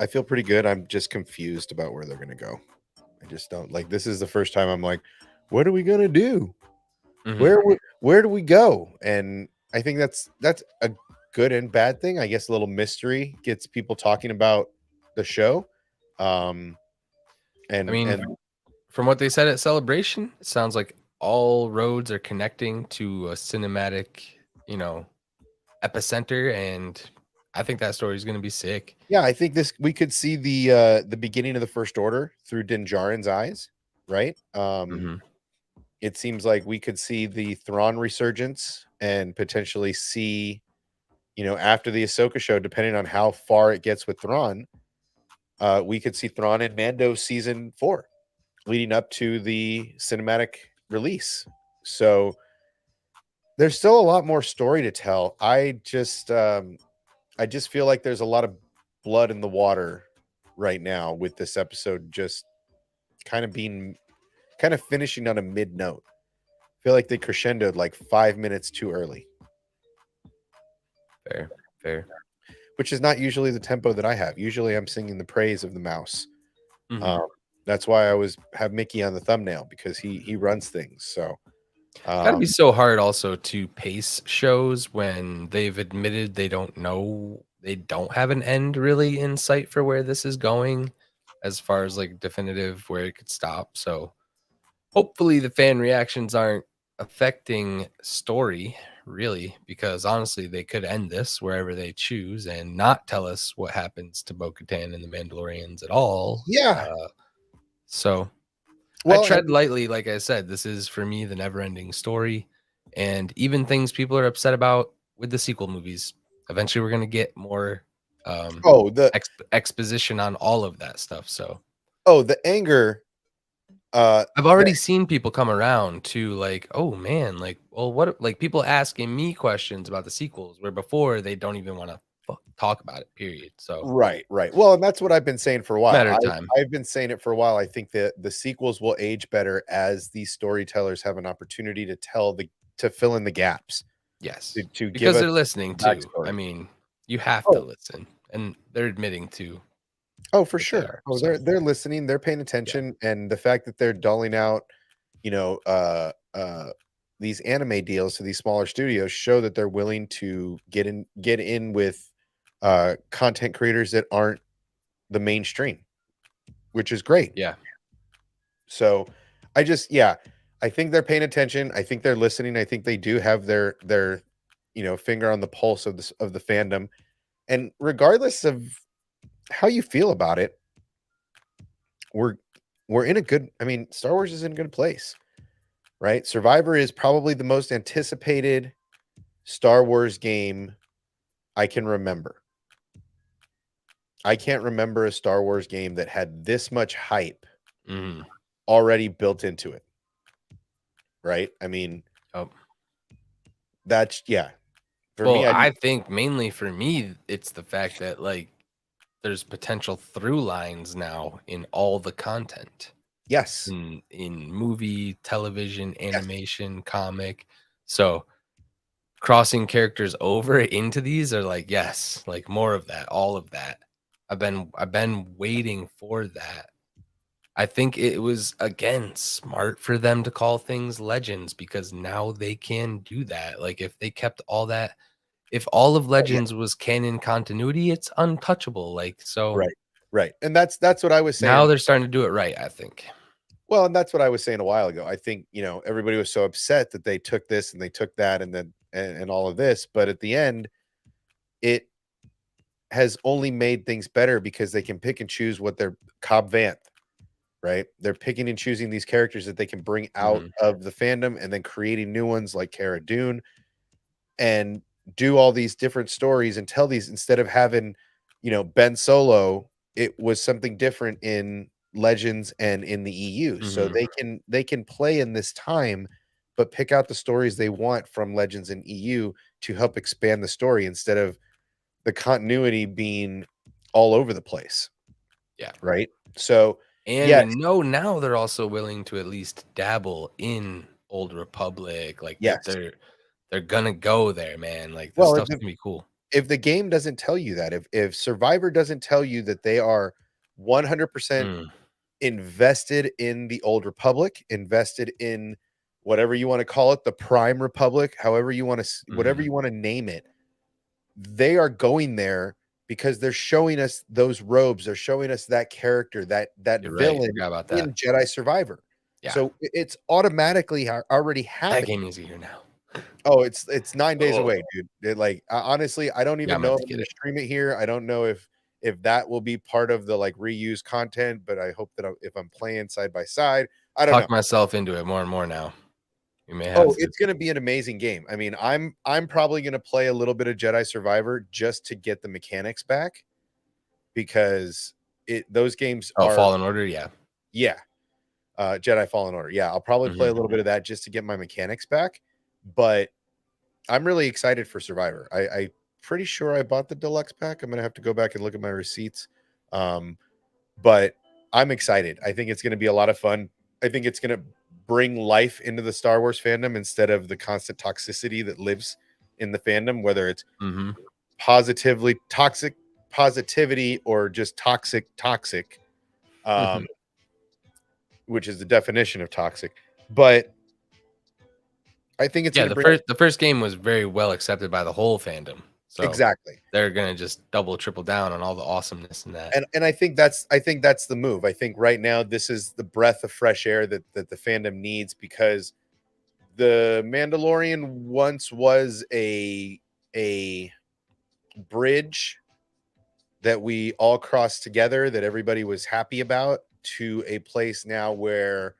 feel pretty good. I'm just confused about where they're going to go. I just don't like, this is the first time I'm like, what are we going to do? Where do we go? And I think that's a good and bad thing. I guess a little mystery gets people talking about the show. And I mean, from what they said at Celebration, it sounds like all roads are connecting to a cinematic, you know, epicenter, and I think that story is going to be sick. Yeah, I think we could see the beginning of the First Order through Din Djarin's eyes, right? It seems like we could see the Thrawn resurgence and potentially see, you know, after the Ahsoka show, depending on how far it gets with Thrawn, we could see Thrawn in Mando season 4, leading up to the cinematic release. So there's still a lot more story to tell. I just feel like there's a lot of blood in the water right now with this episode just kind of finishing on a mid note. I feel like they crescendoed like 5 minutes too early. Fair. Which is not usually the tempo that I have. Usually I'm singing the praise of the mouse. That's why I have Mickey on the thumbnail, because he runs things. So gotta be so hard also to pace shows when they've admitted they don't have an end really in sight for where this is going, as far as like definitive where it could stop. So hopefully the fan reactions aren't affecting story really, because honestly they could end this wherever they choose and not tell us what happens to Bo-Katan and the Mandalorians at all. Yeah. So well, I tread lightly. Like I said, this is for me the never-ending story, and even things people are upset about with the sequel movies. Eventually, we're gonna get more exposition on all of that stuff. So, the anger. I've already seen people come around to like, oh man, like, well, what? Like people asking me questions about the sequels, where before they don't even want to talk about it. Period. So right. Well, and that's what I've been saying for a while. Matter of time. I've been saying it for a while. I think that the sequels will age better as these storytellers have an opportunity to fill in the gaps. Yes, to because give they're listening too. backstory. I mean, you have to listen, and they're admitting to. Oh, for sure. They're listening. They're paying attention, and the fact that they're dulling out, you know, these anime deals to these smaller studios show that they're willing to get in with content creators that aren't the mainstream, which is great. Yeah. So I think they're paying attention. I think they're listening. I think they do have their you know, finger on the pulse of the fandom, and regardless of how you feel about it, we're in a good, I mean, Star Wars is in a good place, right? Survivor is probably the most anticipated Star Wars game I can remember. I can't remember a Star Wars game that had this much hype already built into it, right? I mean, that's For Well, me, I think mainly for me, it's the fact that like there's potential through lines now in all the content yes, in movie, television, yes, animation, comic. So crossing characters over into these are like, yes, like more of that, all of that. I've been waiting for that. I think it was again smart for them to call things legends because now they can do that. Like if they kept all that, if all of oh, yeah, Legends was canon continuity, it's untouchable. Like so right, right. And that's what I was now saying. they're starting to do it right, I think. Well, and that's what I was saying a while ago. I think, everybody was so upset that they took this and they took that and then and all of this, but at the end, it has only made things better because they can pick and choose what they're Cobb Vanth, right? They're picking and choosing these characters that they can bring out Mhm. of the fandom and then creating new ones like Cara Dune and do all these different stories and tell these instead of having, Ben Solo, it was something different in Legends and in the EU. So Mhm. they can play in this time, but pick out the stories they want from Legends and EU to help expand the story instead of the continuity being all over the place, Yeah. right? So And we yes, know now they're also willing to at least dabble in Old Republic. Like yes. they're gonna go there, man. Like this Well, stuff's gonna be cool. if the game doesn't tell you that, if Survivor doesn't tell you that they are 100% Mm, invested in the Old Republic, invested in whatever you want to call it, the Prime Republic, however you want to, whatever mhm. you want to name it, they are going there because they're showing us those robes. They're showing us that character, that You're right. villain Forgot about that. in Jedi Survivor. Yeah. So it's automatically already That happening. game needs to here now. Oh, it's 9 days Oh, away, dude. Honestly, I don't yeah, even I'm know about if to I'm get gonna it. stream it here. I don't know if that will be part of the like reused content, but I hope that if I'm playing side by side, I don't know. Talk myself into it more and more now. You may have Oh, to. it's gonna be an amazing game. I mean, I'm probably gonna play a little bit of Jedi Survivor just to get the mechanics back because those games Oh, are Fallen Order, yeah. yeah. Jedi Fallen Order. Yeah, I'll probably play a Mhm. little bit of that just to get my mechanics back. But I'm really excited for Survivor. I pretty sure I bought the deluxe pack. I'm gonna have to go back and look at my receipts. But I'm excited. I think it's gonna be a lot of fun. I think it's gonna bring life into the Star Wars fandom instead of the constant toxicity that lives in the fandom, whether it's Mhm. positively toxic positivity or just toxic, um, which is the definition of toxic. But I think it's Yeah, gonna bring the first game was very well accepted by the whole fandom. So exactly. they're gonna just double, triple down on all the awesomeness in that. And I think that's the move. I think right now this is the breath of fresh air that the fandom needs because the Mandalorian once was a bridge that we all crossed together that everybody was happy about to a place now where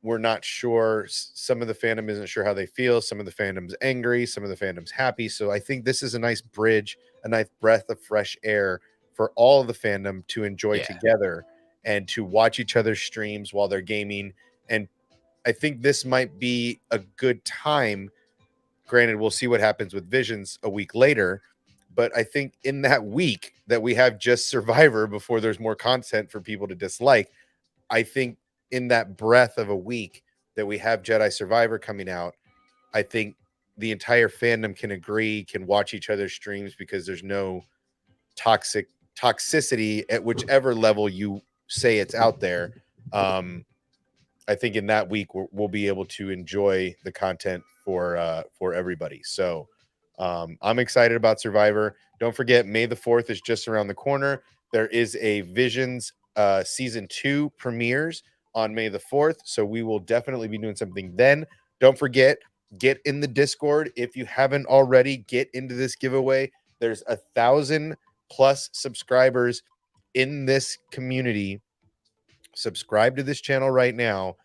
we're not sure. Some of the fandom isn't sure how they feel. Some of the fandom's angry. Some of the fandom's happy. So I think this is a nice bridge, a nice breath of fresh air for all of the fandom to enjoy Yeah. together and to watch each other's streams while they're gaming. And I think this might be a good time. Granted, we'll see what happens with Visions a week later. But I think in that week that we have just Survivor before there's more content for people to dislike, I think in that breath of a week that we have Jedi Survivor coming out, I think the entire fandom can agree, can watch each other's streams because there's no toxicity at whichever level you say it's out there. I think in that week we'll be able to enjoy the content for everybody. So I'm excited about Survivor. Don't forget, May the 4th is just around the corner. There is a Visions season 2 premieres on May the 4th. So we will definitely be doing something then. Don't forget, get in the Discord. If you haven't already, get into this giveaway. There's 1,000+ subscribers in this community. Subscribe to this channel right now.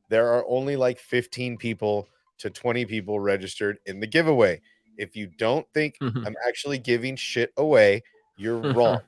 There are only like 15 people to 20 people registered in the giveaway. If you don't think I'm actually giving shit away, you're wrong.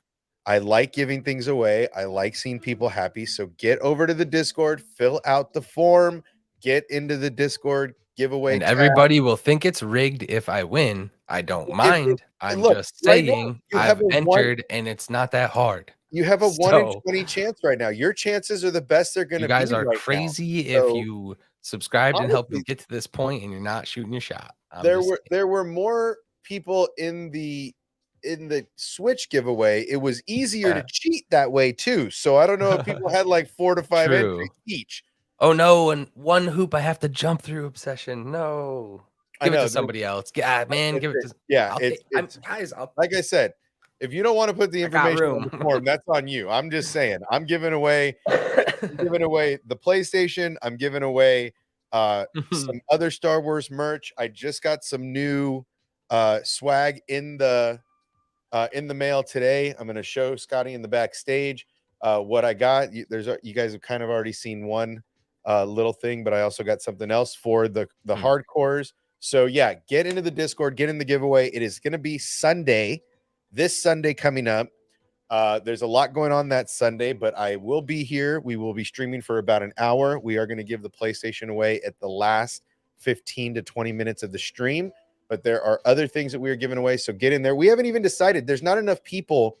I like giving things away. I like seeing people happy. So get over to the Discord, fill out the form, get into the Discord giveaway And tab. everybody will think it's rigged if I win. I don't If- mind. if- I'm look, just right now, saying you I've have a one- entered and it's not that hard. You have a 1 in So 20 chance right now. Your chances are the best they're going you to be guys are right now. crazy if So, you subscribed and helped me honestly, get to this point and you're not shooting your shot. I'm there just were saying. there were more people in the Switch giveaway. It was easier to cheat that way too. So I don't know if people had like 4 to 5 True. entries each. Oh no, and one hoop I have to jump through obsession. No. I Give it know, to there's- somebody else. Man, give it to Yeah, I'll it's, take- I'm- it's guys, I'll like I said, if you don't want to put the I got information on the room. form, that's on you. I'm just saying, I'm giving away the PlayStation. I'm giving away some other Star Wars merch. I just got some new swag in the mail today. I'm going to show Scotty in the backstage what I got. You guys have kind of already seen one little thing, but I also got something else for the hardcores. So yeah, get into the Discord, get in the giveaway. It is going to be this Sunday coming up. There's a lot going on that Sunday, but I will be here. We will be streaming for about an hour. We are going to give the PlayStation away at the last 15 to 20 minutes of the stream, but there are other things that we are giving away. So get in there. We haven't even decided. There's not enough people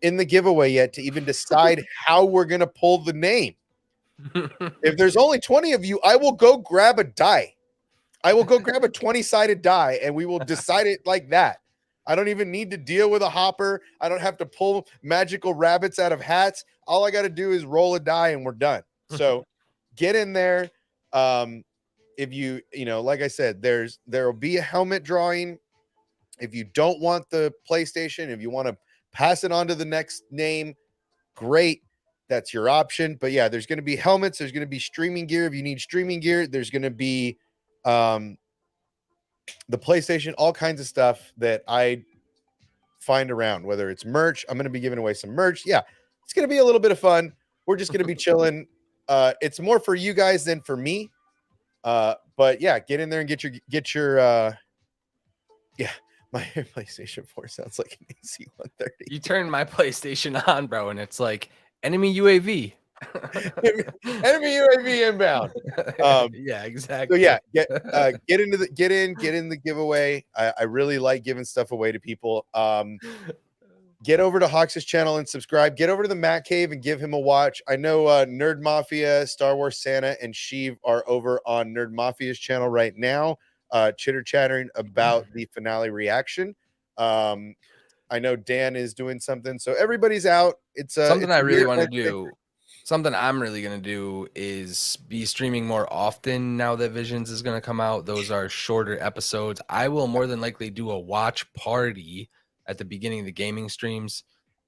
in the giveaway yet to even decide how we're going to pull the name. If there's only 20 of you, I will go grab a die. I will go grab a 20-sided die and we will decide it like that. I don't even need to deal with a hopper. I don't have to pull magical rabbits out of hats. All I got to do is roll a die and we're done. So get in there. If you like I said, there will be a helmet drawing. If you don't want the PlayStation, if you want to pass it on to the next name, great. That's your option. But yeah, there's going to be helmets. There's going to be streaming gear. If you need streaming gear, there's going to be the PlayStation, all kinds of stuff that I find around, whether it's merch. I'm going to be giving away some merch. Yeah, it's going to be a little bit of fun. We're just going to be chilling. It's more for you guys than for me. But yeah, get in there and get your yeah, my PlayStation 4 sounds like an AC-130. You turn my PlayStation on, bro, and it's like enemy UAV. Enemy UAV inbound. Yeah, exactly. So yeah, get in the giveaway. I really like giving stuff away to people. Get over to Hawks' channel and subscribe. Get over to the Matt Cave and give him a watch. I know Nerd Mafia, Star Wars Santa, and Sheev are over on Nerd Mafia's channel right now, chitter chattering about the finale reaction. I know Dan is doing something, so everybody's out. It's something it's I really weird want to Wednesday. do. Something I'm really going to do is be streaming more often now that Visions is going to come out. Those are shorter episodes. I will more than likely do a watch party at the beginning of the gaming streams,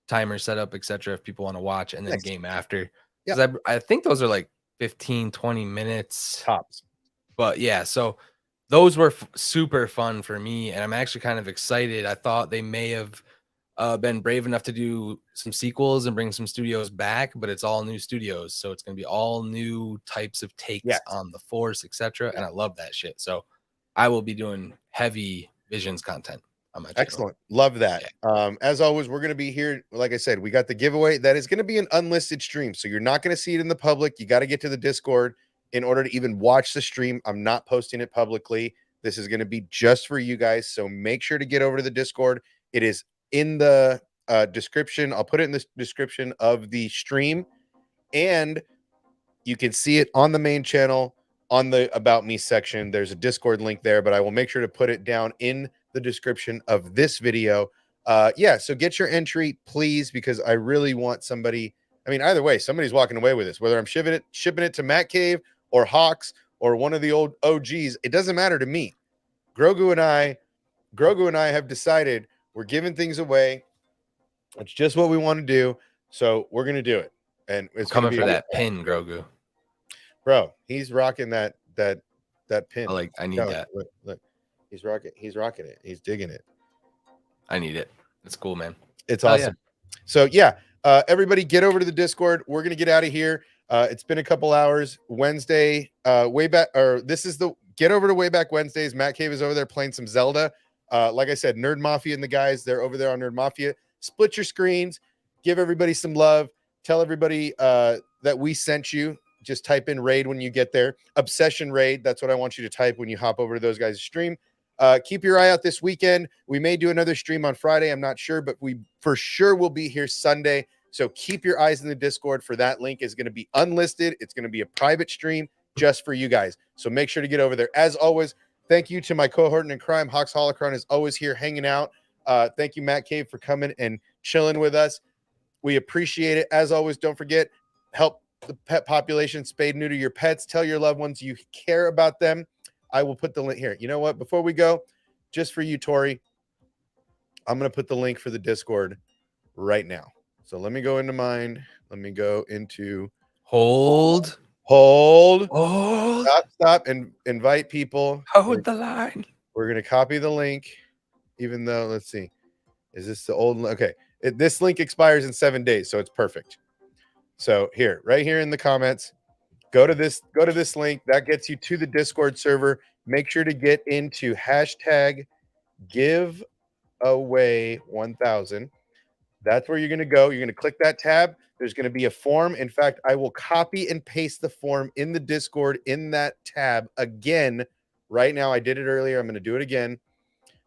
timer setup, etc. if people want to watch, and then Nice. game after. Because I think those are like 15, 20 minutes. Tops. But yeah, so those were super fun for me, and I'm actually kind of excited. I thought they may have been brave enough to do some sequels and bring some studios back, but it's all new studios, so it's going to be all new types of takes on the Force, etc. And I love that shit. So I will be doing heavy Visions content on my channel. Excellent. Love that. As always, we're going to be here. Like I said, we got the giveaway. That is going to be an unlisted stream, so you're not going to see it in the public. You got to get to the Discord in order to even watch the stream. I'm not posting it publicly. This is going to be just for you guys, so make sure to get over to the Discord. It is in the description. I'll put it in the description of the stream, and you can see it on the main channel on the About Me section. There's a Discord link there, but I will make sure to put it down in the description of this video. Yeah, so get your entry, please, because I really want somebody. I mean, either way, somebody's walking away with this, whether I'm shipping it to Matt Cave or Hawks or one of the old OGs. It doesn't matter to me. Grogu and I have decided we're giving things away. It's just what we want to do. So we're going to do it. And it's coming gonna for be that pin, Grogu. Bro, he's rocking that pin. I need that. Look. He's rocking it. He's digging it. I need it. It's cool, man. It's awesome. So yeah, everybody get over to the Discord. We're going to get out of here. It's been a couple hours. Wednesday, get over to Wayback Wednesdays. Matt Cave is over there playing some Zelda. Like I said, Nerd Mafia and the guys, they're over there on Nerd Mafia. Split your screens, give everybody some love, tell everybody that we sent you. Just type in raid when you get there. Obsession raid. That's what I want you to type when you hop over to those guys' stream. Keep your eye out this weekend. We may do another stream on Friday. I'm not sure, but we for sure will be here Sunday. So keep your eyes in the Discord for that. Link is going to be unlisted. It's going to be a private stream just for you guys. So make sure to get over there. As always, thank you to my cohort in crime. Hawks Holocron is always here hanging out. Thank you, Matt Cave, for coming and chilling with us. We appreciate it. As always, don't forget, help the pet population, spay neuter your pets. Tell your loved ones you care about them. I will put the link here. You know what? Before we go, just for you, Tori, I'm going to put the link for the Discord right now. So let me go into mine. Let me go into Hold. stop, and invite people. Hold the line. We're going to copy the link, even though, let's see. Is this the old? Okay. This link expires in 7 days, so it's perfect. So here, right here in the comments, go to this link. That gets you to the Discord server. Make sure to get into hashtag giveaway1000. That's where you're going to go. You're going to click that tab. There's going to be a form. In fact, I will copy and paste the form in the Discord in that tab again right now. I did it earlier. I'm going to do it again.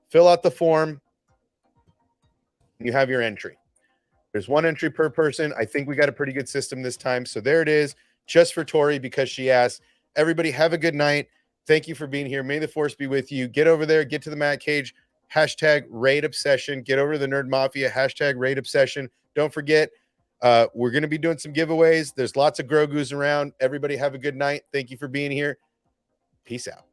Fill out the form. You have your entry. There's one entry per person. I think we got a pretty good system this time. So there it is, just for Tori, because she asked. Everybody have a good night. Thank you for being here. May the force be with you. Get over there. Get to the Matt Cage. Hashtag Raid Obsession. Get over to the Nerd Mafia. Hashtag Raid Obsession. Don't forget, we're going to be doing some giveaways. There's lots of Grogu's around. Everybody have a good night. Thank you for being here. Peace out.